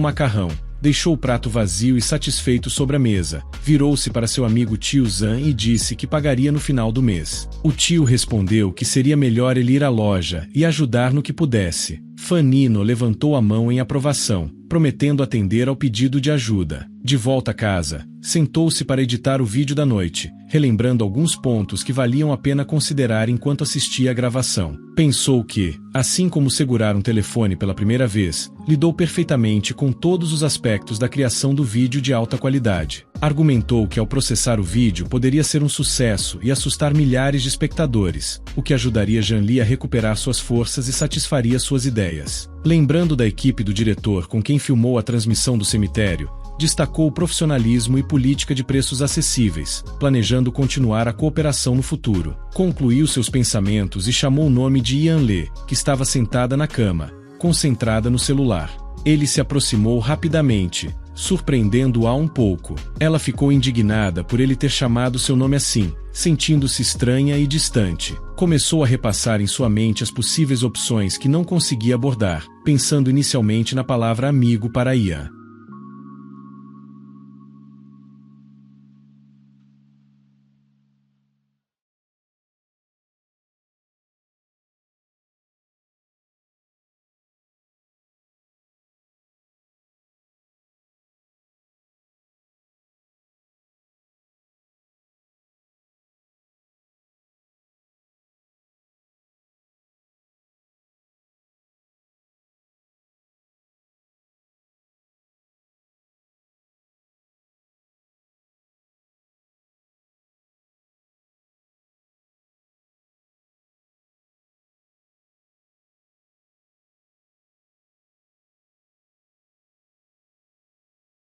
macarrão, deixou o prato vazio e satisfeito sobre a mesa, virou-se para seu amigo tio Zan e disse que pagaria no final do mês. O tio respondeu que seria melhor ele ir à loja e ajudar no que pudesse. Fanino levantou a mão em aprovação, prometendo atender ao pedido de ajuda. De volta a casa, sentou-se para editar o vídeo da noite, relembrando alguns pontos que valiam a pena considerar enquanto assistia a gravação. Pensou que, assim como segurar um telefone pela primeira vez, lidou perfeitamente com todos os aspectos da criação do vídeo de alta qualidade. Argumentou que ao processar o vídeo poderia ser um sucesso e assustar milhares de espectadores, o que ajudaria Janli a recuperar suas forças e satisfaria suas ideias. Lembrando da equipe do diretor com quem filmou a transmissão do cemitério, destacou o profissionalismo e política de preços acessíveis, planejando continuar a cooperação no futuro. Concluiu seus pensamentos e chamou o nome de Yanle, que estava sentada na cama, concentrada no celular. Ele se aproximou rapidamente, surpreendendo-a um pouco. Ela ficou indignada por ele ter chamado seu nome assim, sentindo-se estranha e distante. Começou a repassar em sua mente as possíveis opções que não conseguia abordar, pensando inicialmente na palavra amigo para Ian.